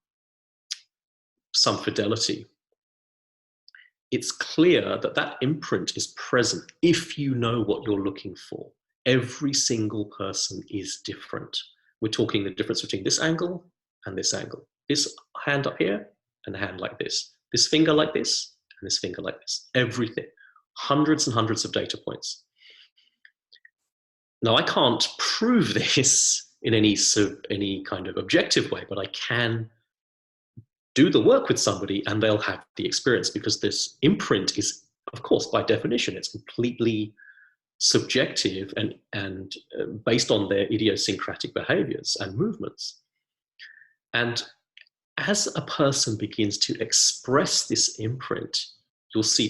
fidelity, it's clear that that imprint is present if you know what you're looking for. Every single person is different. We're talking the difference between this angle and this angle. This hand up here and a hand like this. This finger like this and this finger like this. Everything. Hundreds and hundreds of data points. Now, I can't prove this in any kind of objective way, but I can do the work with somebody and they'll have the experience, because this imprint is, of course, by definition, it's completely subjective and based on their idiosyncratic behaviors and movements. And as a person begins to express this imprint,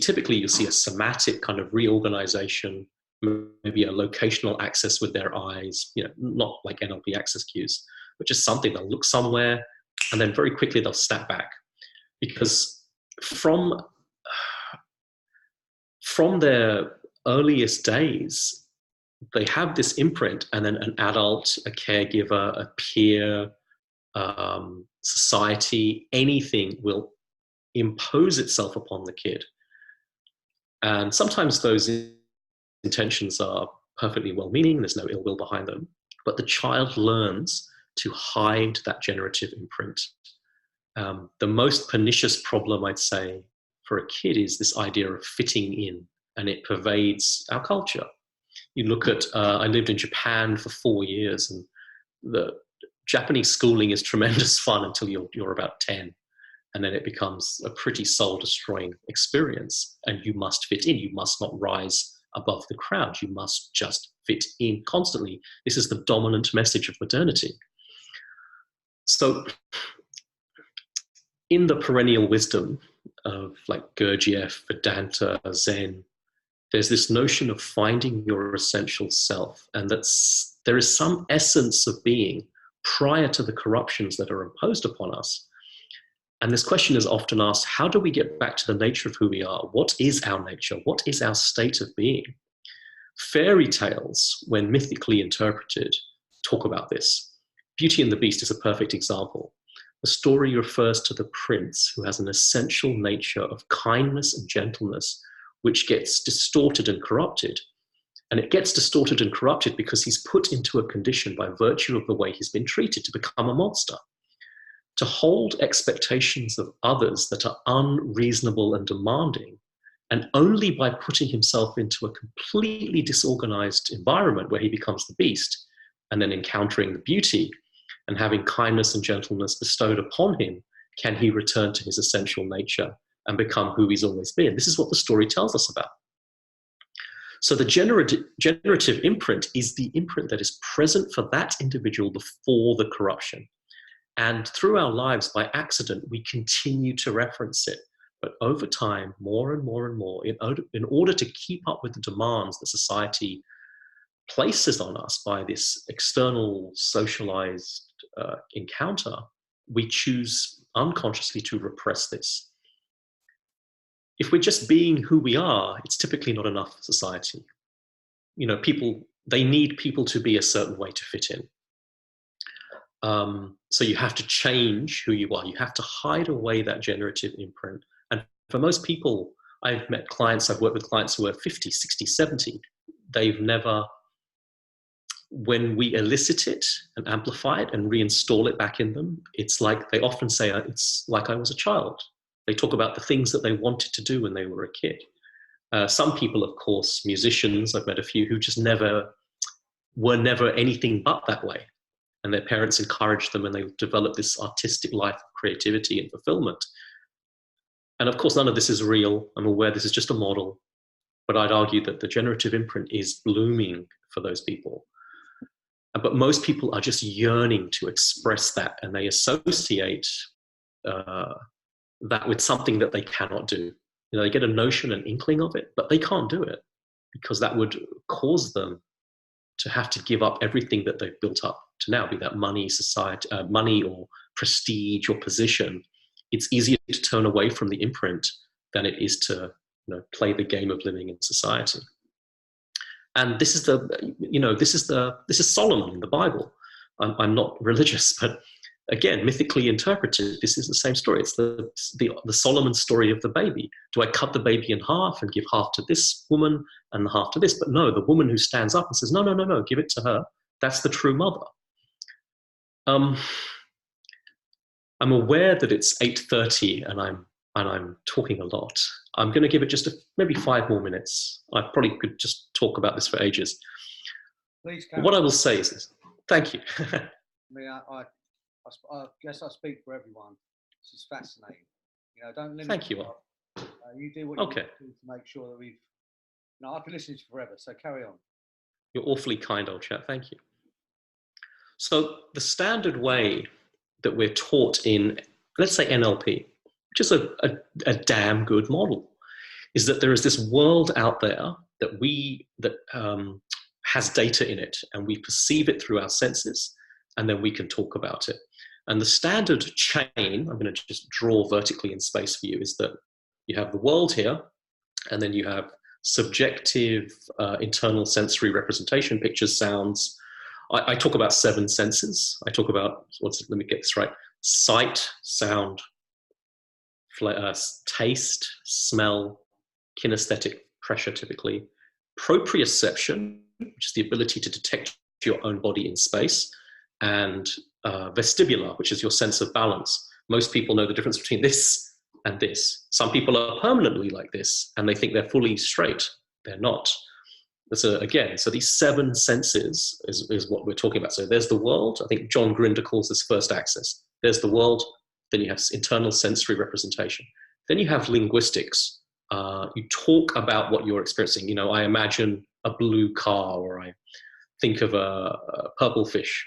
typically you'll see a somatic kind of reorganization, maybe a locational access with their eyes, not like NLP access cues, but just something. They'll look somewhere and then very quickly they'll snap back, because from their earliest days, they have this imprint, and then an adult, a caregiver, a peer, society, anything will impose itself upon the kid. And sometimes those intentions are perfectly well-meaning, there's no ill will behind them, but the child learns to hide that generative imprint. The most pernicious problem, I'd say, for a kid is this idea of fitting in, and it pervades our culture. You look at, I lived in Japan for 4 years, and the Japanese schooling is tremendous fun until you're about 10. And then it becomes a pretty soul-destroying experience. And you must fit in. You must not rise above the crowd. You must just fit in constantly. This is the dominant message of modernity. So in the perennial wisdom of like Gurdjieff, Vedanta, Zen, there's this notion of finding your essential self. And there is some essence of being prior to the corruptions that are imposed upon us. And this question is often asked, how do we get back to the nature of who we are? What is our nature? What is our state of being? Fairy tales, when mythically interpreted, talk about this. Beauty and the Beast is a perfect example. The story refers to the prince who has an essential nature of kindness and gentleness, which gets distorted and corrupted. And it gets distorted and corrupted because he's put into a condition by virtue of the way he's been treated to become a monster. To hold expectations of others that are unreasonable and demanding, and only by putting himself into a completely disorganized environment where he becomes the beast, and then encountering the beauty and having kindness and gentleness bestowed upon him, can he return to his essential nature and become who he's always been. This is what the story tells us about. So the generative imprint is the imprint that is present for that individual before the corruption. And through our lives, by accident, we continue to reference it. But over time, more and more and more, in order to keep up with the demands that society places on us by this external socialized encounter, we choose unconsciously to repress this. If we're just being who we are, it's typically not enough for society. They need people to be a certain way to fit in. So you have to change who you are. You have to hide away that generative imprint. And for most people, I've worked with clients who are 50, 60, 70. They've never when we elicit it and amplify it and reinstall it back in them, it's like they often say, it's like I was a child. They talk about the things that they wanted to do when they were a kid. Some people, of course, musicians, I've met a few who just were never anything but that way. And their parents encouraged them and they developed this artistic life of creativity and fulfillment. And of course, none of this is real. I'm aware this is just a model. But I'd argue that the generative imprint is blooming for those people. But most people are just yearning to express that, and they associate that with something that they cannot do. You know, they get a notion, an inkling of it, but they can't do it because that would cause them to have to give up everything that they've built up to now, be that money, society, money or prestige or position. It's easier to turn away from the imprint than it is to, you know, play the game of living in society. And this is this is Solomon in the Bible. I'm not religious, but again, mythically interpreted, this is the same story. It's the Solomon story of the baby. Do I cut the baby in half and give half to this woman and half to this? But no, the woman who stands up and says, no, give it to her. That's the true mother. I'm aware that it's 8:30 and I'm talking a lot. I'm going to give it just maybe 5 more minutes. I probably could just talk about this for ages. Please, what I will say is this. Thank you. I mean, I guess I speak for everyone. This is fascinating. You know, don't limit. Thank you. You do what you do to make sure that we've. No, I could listen to you forever. So carry on. You're awfully kind, old chap. Thank you. So the standard way that we're taught in, let's say NLP, which is a damn good model, is that there is this world out there that has data in it, and we perceive it through our senses, and then we can talk about it. And the standard chain, I'm going to just draw vertically in space for you, is that you have the world here, and then you have subjective internal sensory representation, pictures, sounds. I talk about 7 senses. I talk about, let me get this right, sight, sound, taste, smell, kinesthetic, pressure typically, proprioception, which is the ability to detect your own body in space, and vestibular, which is your sense of balance. Most people know the difference between this and this. Some people are permanently like this and they think they're fully straight. They're not. So again, so these 7 senses is what we're talking about. So there's the world. I think John Grinder calls this first axis. There's the world. Then you have internal sensory representation. Then you have linguistics. You talk about what you're experiencing. You know, I imagine a blue car, or I think of a purple fish.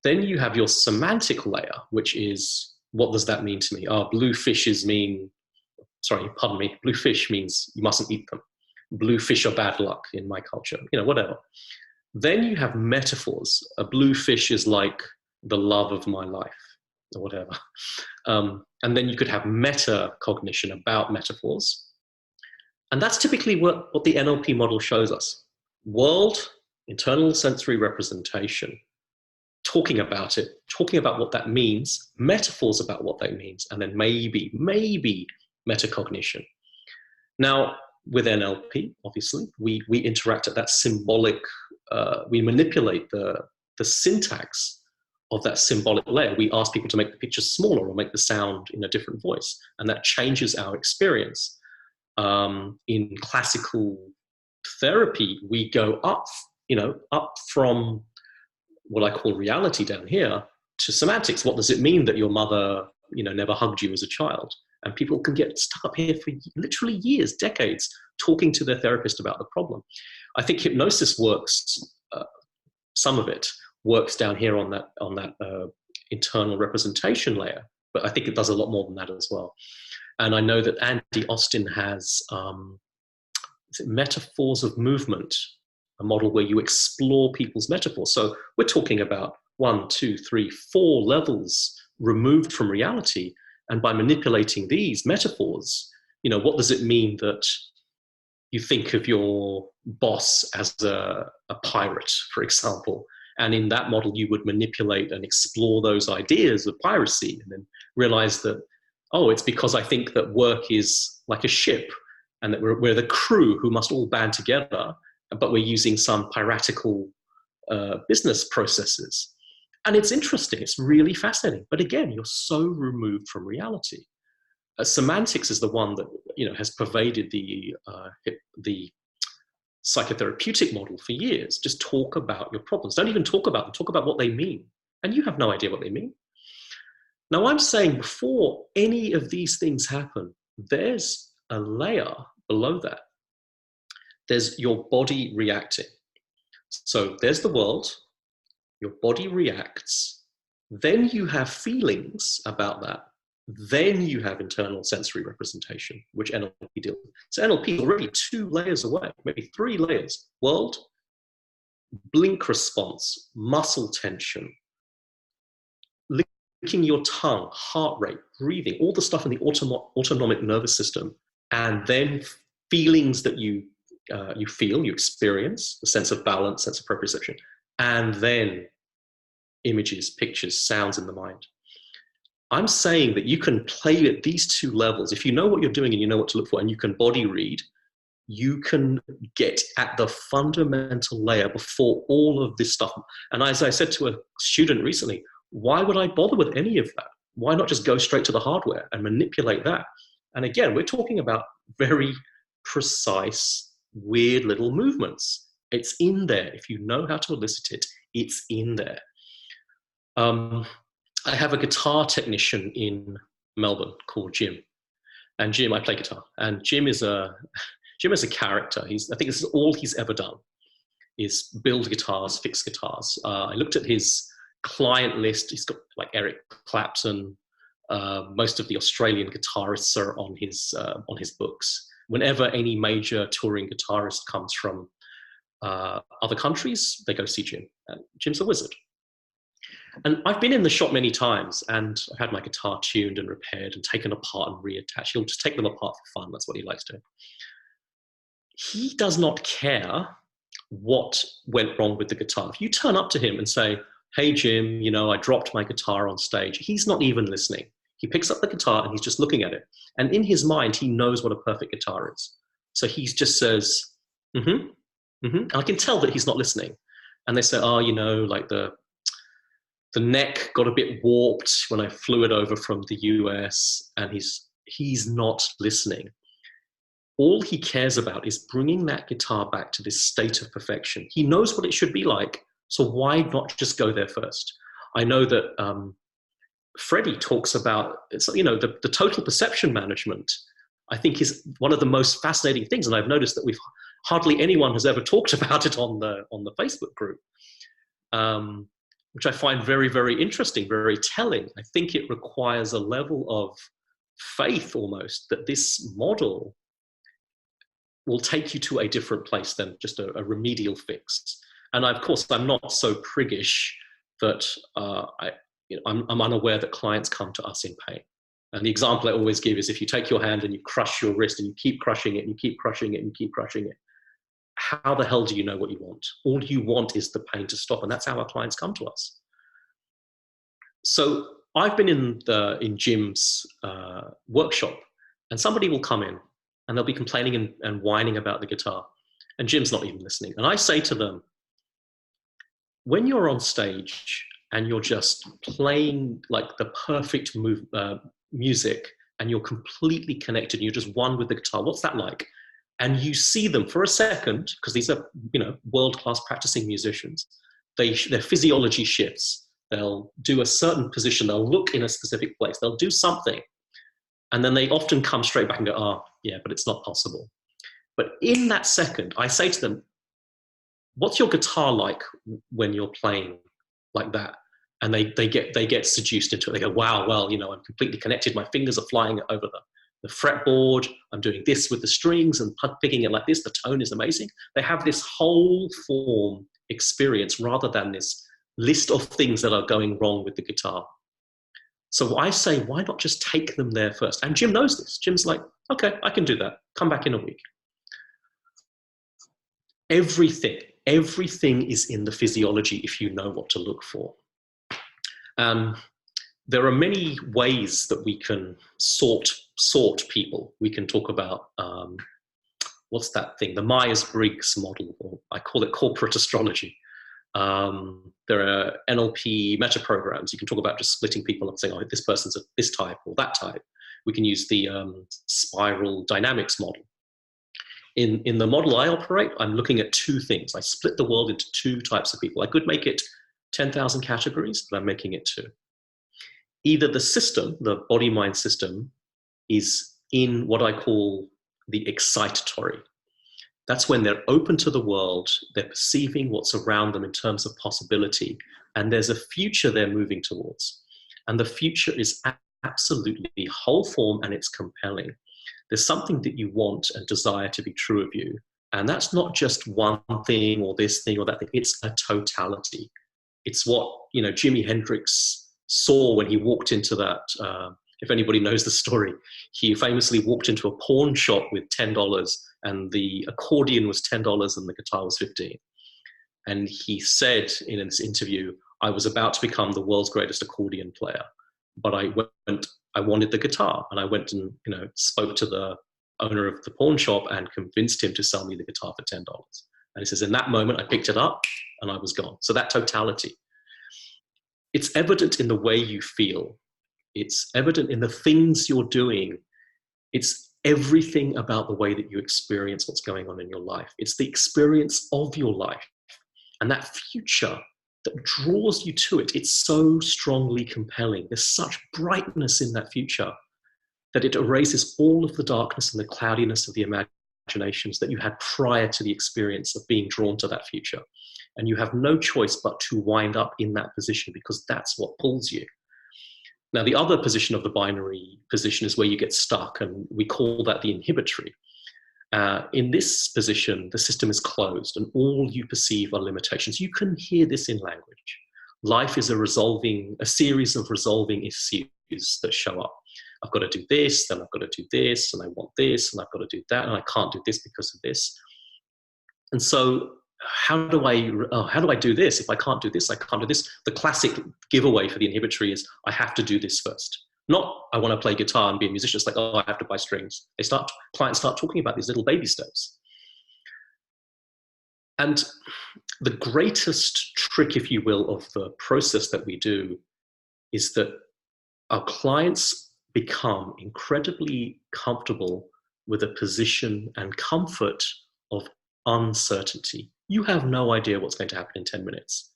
Then you have your semantic layer, which is, what does that mean to me? Blue fish means you mustn't eat them. Blue fish are bad luck in my culture, you know, whatever. Then you have metaphors. A blue fish is like the love of my life, or whatever. And then you could have metacognition about metaphors. And that's typically what the NLP model shows us. World, internal sensory representation, talking about it, talking about what that means, metaphors about what that means, and then maybe metacognition. Now, with NLP, obviously, we interact at that symbolic, we manipulate the syntax of that symbolic layer. We ask people to make the picture smaller or make the sound in a different voice, and that changes our experience. In classical therapy, we go up from what I call reality down here to semantics. What does it mean that your mother, never hugged you as a child? And people can get stuck up here for literally years, decades, talking to their therapist about the problem. I think hypnosis works, some of it works down here on that internal representation layer, but I think it does a lot more than that as well. And I know that Andy Austin has metaphors of movement, a model where you explore people's metaphors. So we're talking about 1, 2, 3, 4 levels removed from reality. And by manipulating these metaphors, what does it mean that you think of your boss as a pirate, for example? And in that model, you would manipulate and explore those ideas of piracy, and then realize that, it's because I think that work is like a ship, and that we're the crew who must all band together, but we're using some piratical business processes. And it's interesting, it's really fascinating. But again, you're so removed from reality. Semantics is the one that has pervaded the psychotherapeutic model for years. Just talk about your problems. Don't even talk about them. Talk about what they mean. And you have no idea what they mean. Now, I'm saying before any of these things happen, there's a layer below that. There's your body reacting. So there's the world, your body reacts, then you have feelings about that, then you have internal sensory representation, which NLP deals with. So NLP is already 2 layers away, maybe 3 layers. World, blink response, muscle tension, licking your tongue, heart rate, breathing, all the stuff in the autonomic nervous system, and then feelings that you feel, you experience, the sense of balance, sense of proprioception, and then images, pictures, sounds in the mind. I'm saying that you can play at these 2 levels. If you know what you're doing and you know what to look for and you can body read, you can get at the fundamental layer before all of this stuff. And as I said to a student recently, why would I bother with any of that? Why not just go straight to the hardware and manipulate that? And again, we're talking about very precise, weird little movements. It's in there. If you know how to elicit it, it's in there. I have a guitar technician in Melbourne called Jim. And Jim, I play guitar. And Jim is a character. I think this is all he's ever done, is build guitars, fix guitars. I looked at his client list. He's got like Eric Clapton. Most of the Australian guitarists are on his books. Whenever any major touring guitarist comes from other countries, they go see Jim. And Jim's a wizard. And I've been in the shop many times, and I've had my guitar tuned and repaired and taken apart and reattached. He'll just take them apart for fun. That's what he likes to do. He does not care what went wrong with the guitar. If you turn up to him and say, hey, Jim, I dropped my guitar on stage, he's not even listening. He picks up the guitar and he's just looking at it. And in his mind, he knows what a perfect guitar is. So he just says, and I can tell that he's not listening. And they say, like the neck got a bit warped when I flew it over from the US, and he's not listening. All he cares about is bringing that guitar back to this state of perfection. He knows what it should be like, so why not just go there first? I know that Freddie talks about, the total perception management, I think is one of the most fascinating things, and I've noticed that hardly anyone has ever talked about it on the Facebook group. Which I find very, very interesting, very telling. I think it requires a level of faith almost that this model will take you to a different place than just a remedial fix. And of course, I'm not so priggish that I'm unaware that clients come to us in pain. And the example I always give is if you take your hand and you crush your wrist and you keep crushing it and you keep crushing it and you keep crushing it, how the hell do you know what you want? All you want is the pain to stop, and that's how our clients come to us. So I've been in Jim's workshop, and somebody will come in and they'll be complaining and whining about the guitar, and Jim's not even listening. And I say to them, when you're on stage and you're just playing like the perfect music and you're completely connected and you're just one with the guitar, what's that like? And you see them for a second, because these are, world-class practicing musicians, their physiology shifts. They'll do a certain position. They'll look in a specific place. They'll do something. And then they often come straight back and go, oh, yeah, but it's not possible. But in that second, I say to them, what's your guitar like when you're playing like that? And they get seduced into it. They go, wow, well, I'm completely connected. My fingers are flying over the fretboard, I'm doing this with the strings and picking it like this, the tone is amazing. They have this whole form experience rather than this list of things that are going wrong with the guitar. So I say, why not just take them there first? And Jim knows this. Jim's like, okay, I can do that. Come back in a week. Everything is in the physiology if you know what to look for. There are many ways that we can sort people. We can talk about, what's that thing? The Myers-Briggs model, or I call it corporate astrology. There are NLP meta programs. You can talk about just splitting people up, saying, oh, this person's this type or that type. We can use the spiral dynamics model. In the model I operate, I'm looking at two things. I split the world into two types of people. I could make it 10,000 categories, but I'm making it two. Either the system, the body-mind system, is in what I call the excitatory. That's when they're open to the world, they're perceiving what's around them in terms of possibility, and there's a future they're moving towards. And the future is absolutely whole form, and it's compelling. There's something that you want and desire to be true of you. And that's not just one thing or this thing or that thing. It's a totality. It's what, you know, Jimi Hendrix saw when he walked into that, if anybody knows the story, he famously walked into a pawn shop with $10 and the accordion was $10 and the guitar was $15. And he said in this interview, I was about to become the world's greatest accordion player, but I wanted the guitar, and I went and, you know, spoke to the owner of the pawn shop and convinced him to sell me the guitar for $10. And he says, in that moment, I picked it up and I was gone. So that totality, it's evident in the way you feel. It's evident in the things you're doing. It's everything about the way that you experience what's going on in your life. It's the experience of your life and that future that draws you to it. It's so strongly compelling. There's such brightness in that future that it erases all of the darkness and the cloudiness of the imaginations that you had prior to the experience of being drawn to that future. And you have no choice but to wind up in that position because that's what pulls you. Now, the other position of the binary position is where you get stuck, and we call that the inhibitory. In this position, the system is closed and all you perceive are limitations. You can hear this in language. Life is a series of resolving issues that show up. I've got to do this, then I've got to do this, and I want this, and I've got to do that, and I can't do this because of this. And so how do I do this? If I can't do this, I can't do this. The classic giveaway for the inhibitory is I have to do this first. Not I want to play guitar and be a musician. It's like, oh, I have to buy strings. Clients start talking about these little baby steps. And the greatest trick, if you will, of the process that we do is that our clients become incredibly comfortable with a position and comfort of uncertainty. You have no idea what's going to happen in 10 minutes.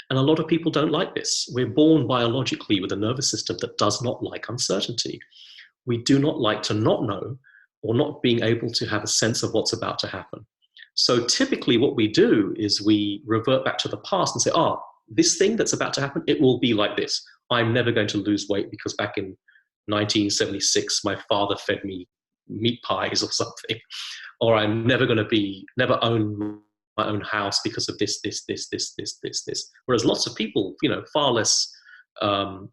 And a lot of people don't like this. We're born biologically with a nervous system that does not like uncertainty. We do not like to not know or not being able to have a sense of what's about to happen. So typically what we do is we revert back to the past and say, oh, this thing that's about to happen, it will be like this. I'm never going to lose weight because back in 1976, my father fed me meat pies or something. Or I'm never own my own house because of this. Whereas lots of people, you know, far less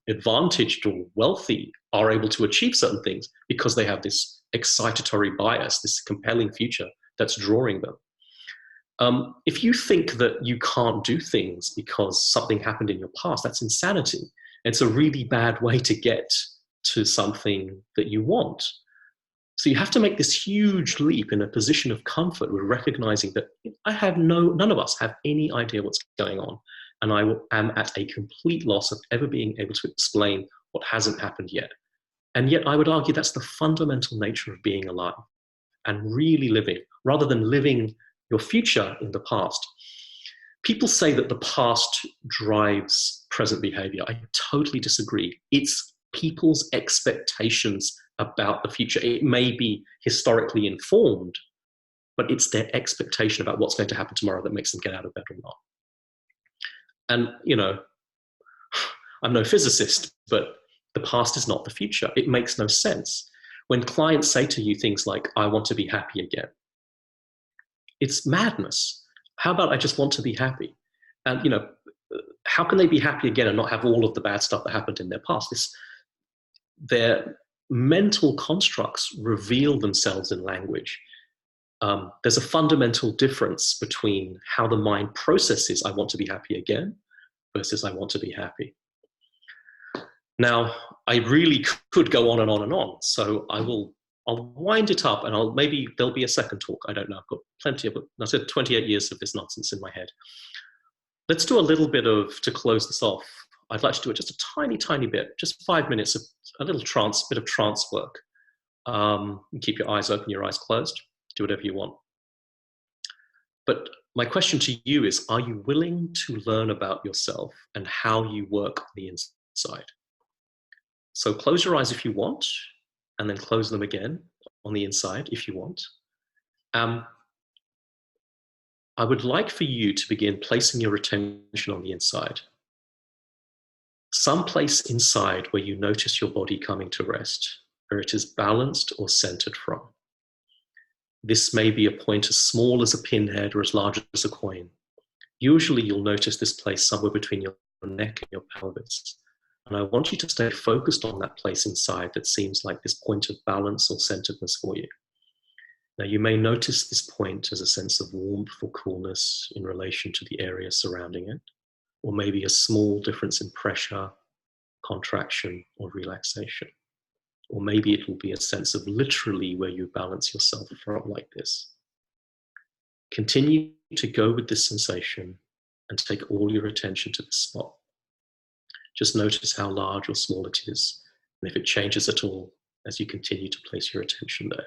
advantaged or wealthy are able to achieve certain things because they have this excitatory bias, this compelling future that's drawing them. If you think that you can't do things because something happened in your past, that's insanity. It's a really bad way to get to something that you want. So you have to make this huge leap in a position of comfort with recognizing that none of us have any idea what's going on. And I am at a complete loss of ever being able to explain what hasn't happened yet. And yet I would argue that's the fundamental nature of being alive and really living, rather than living your future in the past. People say that the past drives present behavior. I totally disagree. It's people's expectations about the future. It may be historically informed, but it's their expectation about what's going to happen tomorrow that makes them get out of bed or not. And, you know, I'm no physicist, but the past is not the future. It makes no sense. When clients say to you things like, I want to be happy again, it's madness. How about I just want to be happy? And, you know, how can they be happy again and not have all of the bad stuff that happened in their past? Their mental constructs reveal themselves in language. There's a fundamental difference between how the mind processes I want to be happy again versus I want to be happy. Now, I really could go on and on and on, so I'll wind it up, and maybe there'll be a second talk. I don't know. I've got plenty of it. I said 28 years of this nonsense in my head. Let's do a little bit of, to close this off, I'd like to do it just a tiny, tiny bit, just 5 minutes of a little trance, bit of trance work. Keep your eyes open, your eyes closed, do whatever you want. But my question to you is, are you willing to learn about yourself and how you work on the inside? So close your eyes if you want, and then close them again on the inside if you want. I would like for you to begin placing your attention on the inside. Some place inside where you notice your body coming to rest, where it is balanced or centered from. This may be a point as small as a pinhead or as large as a coin. Usually you'll notice this place somewhere between your neck and your pelvis. And I want you to stay focused on that place inside that seems like this point of balance or centeredness for you. Now you may notice this point as a sense of warmth or coolness in relation to the area surrounding it, or maybe a small difference in pressure, contraction, or relaxation. Or maybe it will be a sense of literally where you balance yourself from like this. Continue to go with this sensation and take all your attention to this spot. Just notice how large or small it is, and if it changes at all as you continue to place your attention there.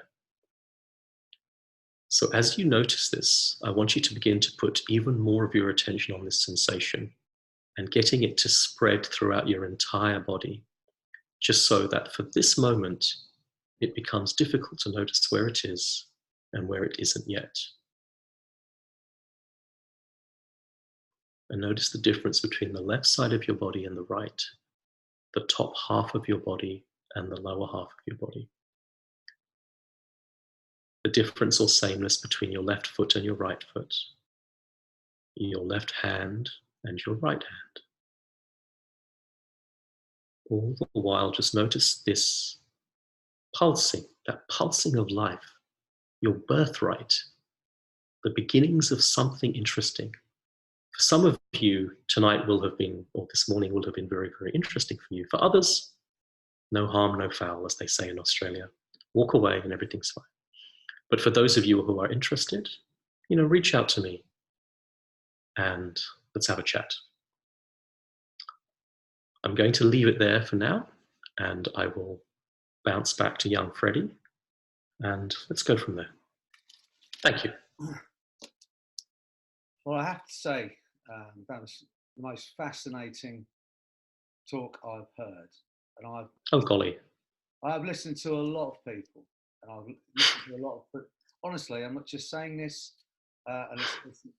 So as you notice this, I want you to begin to put even more of your attention on this sensation and getting it to spread throughout your entire body, just so that for this moment, it becomes difficult to notice where it is and where it isn't yet. And notice the difference between the left side of your body and the right, the top half of your body and the lower half of your body. The difference or sameness between your left foot and your right foot, your left hand and your right hand. All the while, just notice this pulsing, that pulsing of life, your birthright, the beginnings of something interesting. For some of you, tonight will have been, or this morning will have been very, very interesting for you. For others, no harm, no foul, as they say in Australia. Walk away and everything's fine. But for those of you who are interested, reach out to me and let's have a chat. I'm going to leave it there for now, and I will bounce back to young Freddie, and let's go from there. Thank you. Well, I have to say, that was the most fascinating talk I've heard. And oh, golly. I've listened to a lot of people, and I've listened to a lot of, but honestly, I'm not just saying this, and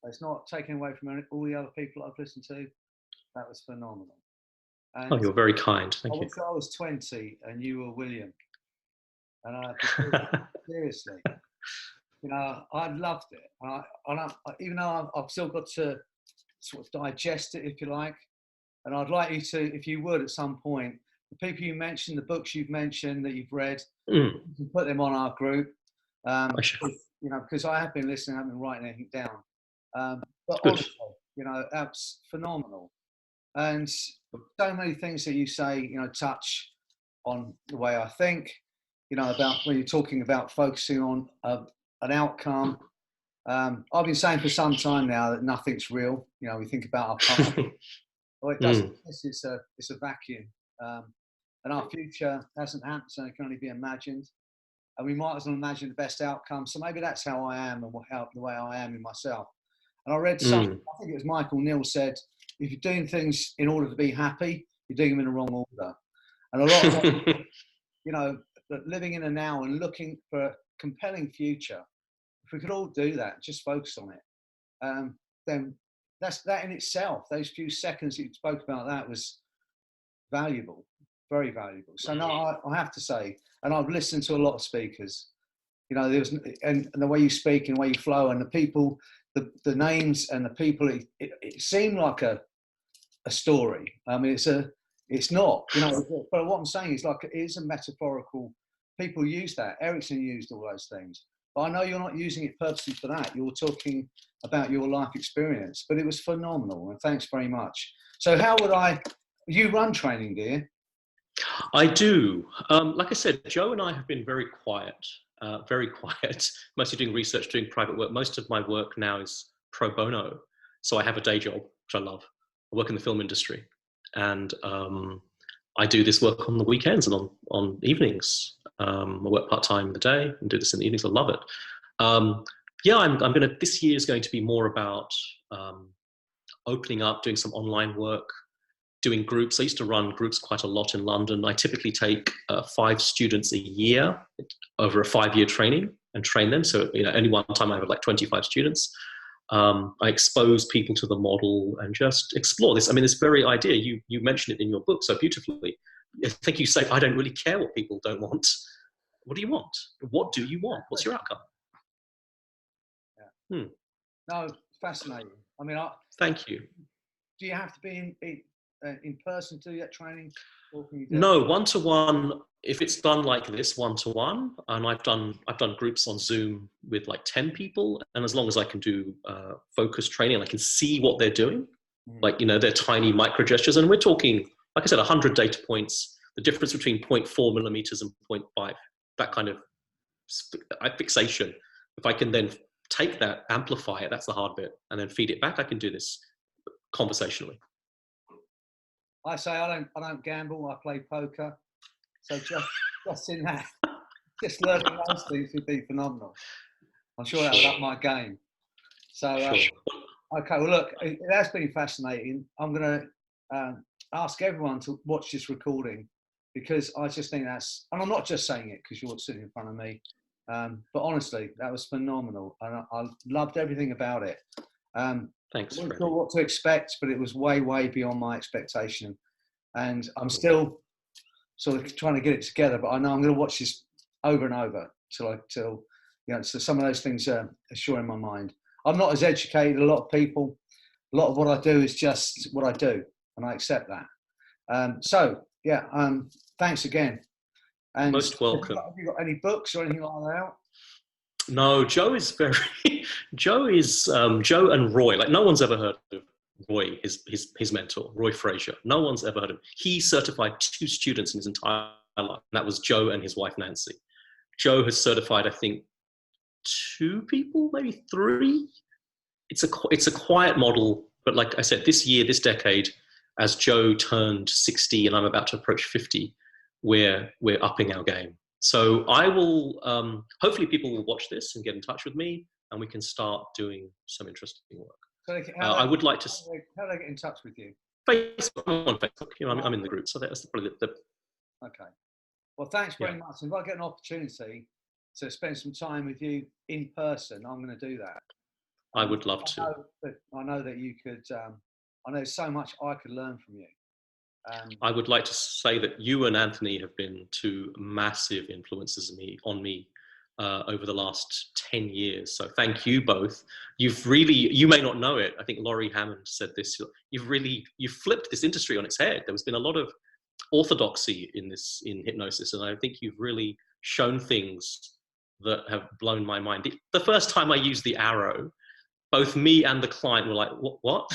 it's not taken away from all the other people I've listened to. That was phenomenal. And oh, you're very kind. Thank you. I was 20 and you were William. And seriously, I loved it. And even though I've still got to sort of digest it, if you like, and I'd like you to, if you would, at some point, the people you mentioned, the books you've mentioned that you've read, you can put them on our group. Because I have been listening, I haven't been writing anything down. But honestly, that's phenomenal. And so many things that you say, touch on the way I think, about when you're talking about focusing on an outcome. I've been saying for some time now that nothing's real. We think about our past. Well, it doesn't. It's a vacuum. And our future hasn't happened, so it can only be imagined. And we might as well imagine the best outcome. So maybe that's how I am and the way I am in myself. And I read something, I think it was Michael Neal said, if you're doing things in order to be happy, you're doing them in the wrong order. And a lot of, living in the now and looking for a compelling future, if we could all do that, just focus on it, then that in itself, those few seconds you spoke about, that was valuable, very valuable. So no, I have to say, and I've listened to a lot of speakers, there was, and the way you speak and the way you flow and the people, the names and the people, it seemed like a story. I mean, it's not, but what I'm saying is it is a metaphorical, people use that. Erickson used all those things, but I know you're not using it purposely for that. You're talking about your life experience, but it was phenomenal. And thanks very much. So how would you run training, do you? I do. Like I said, Joe and I have been very quiet, mostly doing research, doing private work. Most of my work now is pro bono. So I have a day job which I love. I work in the film industry, and I do this work on the weekends and on evenings. I work part-time in the day and do this in the evenings. I love it. Yeah, I'm gonna, this year is going to be more about opening up, doing some online work, doing groups. I used to run groups quite a lot in London. I typically take 5 students a year over a 5-year training and train them. So, you know, only one time I have like 25 students. I expose people to the model and just explore this. I mean, this very idea, you mentioned it in your book so beautifully. I think you say, I don't really care what people don't want. What do you want? What do you want? What's your outcome? Yeah. No, fascinating. I mean, thank you. Do you have to be in person to do that training? Or can you do No, one-to-one. If it's done like this, one-to-one, and I've done groups on Zoom with like 10 people, and as long as I can do focused training, I can see what they're doing, like, you know, their tiny micro gestures, and we're talking, like I said, 100 data points, the difference between 0.4 millimeters and 0.5, that kind of fixation. If I can then take that, amplify it, that's the hard bit, and then feed it back, I can do this conversationally. I say I don't gamble. I play poker. So just in that, just learning those things would be phenomenal. I'm sure that would up my game. So okay, well look, that's been fascinating. I'm going to ask everyone to watch this recording, because I just think that's, and I'm not just saying it because you're sitting in front of me, but honestly, that was phenomenal, and I loved everything about it. Thanks. I wasn't sure what to expect, but it was way, way beyond my expectation. And I'm still sort of trying to get it together, but I know I'm going to watch this over and over till you know, so some of those things are sure in my mind. I'm not as educated as a lot of people. A lot of what I do is just what I do, and I accept that. So yeah, thanks again. And most welcome. Have you got any books or anything like that out? No, Joe is very, Joe and Roy, like no one's ever heard of Roy, his mentor, Roy Frazier. No one's ever heard of him. He certified 2 students in his entire life, and that was Joe and his wife, Nancy. Joe has certified, I think, 2 people, maybe 3. It's a quiet model, but like I said, this year, this decade, as Joe turned 60 and I'm about to approach 50, we're upping our game. So I will, hopefully people will watch this and get in touch with me, and we can start doing some interesting work. So I would like to... How do they get in touch with you? Facebook, I'm on Facebook. You know, I'm in the group, so that's probably the... Okay. Well, thanks very much. If I get an opportunity to spend some time with you in person, I'm going to do that. I would love to. I know that you could... I know there's so much I could learn from you. I would like to say that you and Anthony have been 2 massive influences on me over the last 10 years. So thank you both. You may not know it. I think Laurie Hamand said this. You've flipped this industry on its head. There's been a lot of orthodoxy in hypnosis, and I think you've really shown things that have blown my mind. The first time I used the arrow, both me and the client were like, what?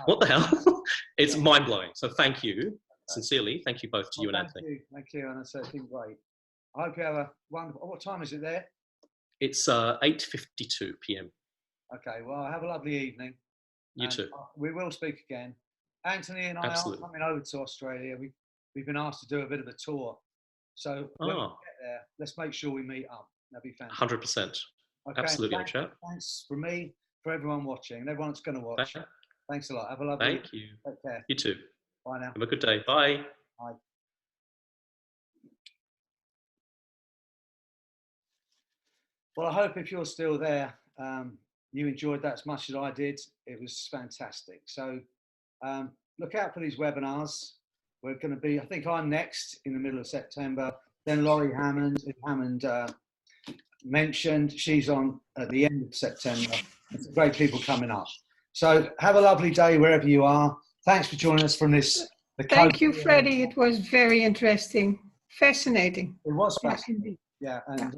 What the hell? It's mind-blowing. So thank you, sincerely. Thank you both to you and Anthony. Thank you, and it's been great. I hope you have a wonderful... What time is it there? It's 8:52 p.m. Okay, well, have a lovely evening. You too. We will speak again. Anthony and I are coming over to Australia. We've been asked to do a bit of a tour. So when we get there, let's make sure we meet up. That'd be fantastic. 100%. Okay, absolutely, thanks from me, for everyone watching, and everyone that's going to watch. Thanks a lot. Have a lovely evening. Thank you. Take care. You too. Bye now. Have a good day. Bye. Bye. Well, I hope if you're still there, you enjoyed that as much as I did. It was fantastic. So look out for these webinars. We're going to be, I think I'm next in the middle of September. Then Laurie Hamand, mentioned, she's on at the end of September. There's great people coming up. So have a lovely day wherever you are. Thanks for joining us from this. Thank you, Freddie. It was very interesting, fascinating. It was fascinating. Yeah, and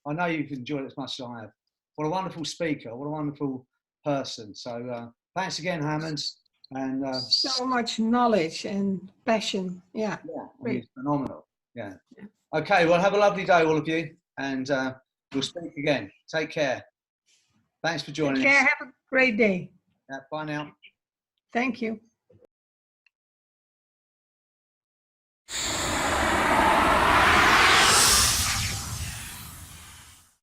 I know you've enjoyed it as much as I have. What a wonderful speaker. What a wonderful person. So thanks again, Hamand. And so much knowledge and passion. Yeah. It's phenomenal. Yeah. Okay, well, have a lovely day, all of you. And we'll speak again. Take care. Thanks for joining us. Have a great day. Bye now. Thank you.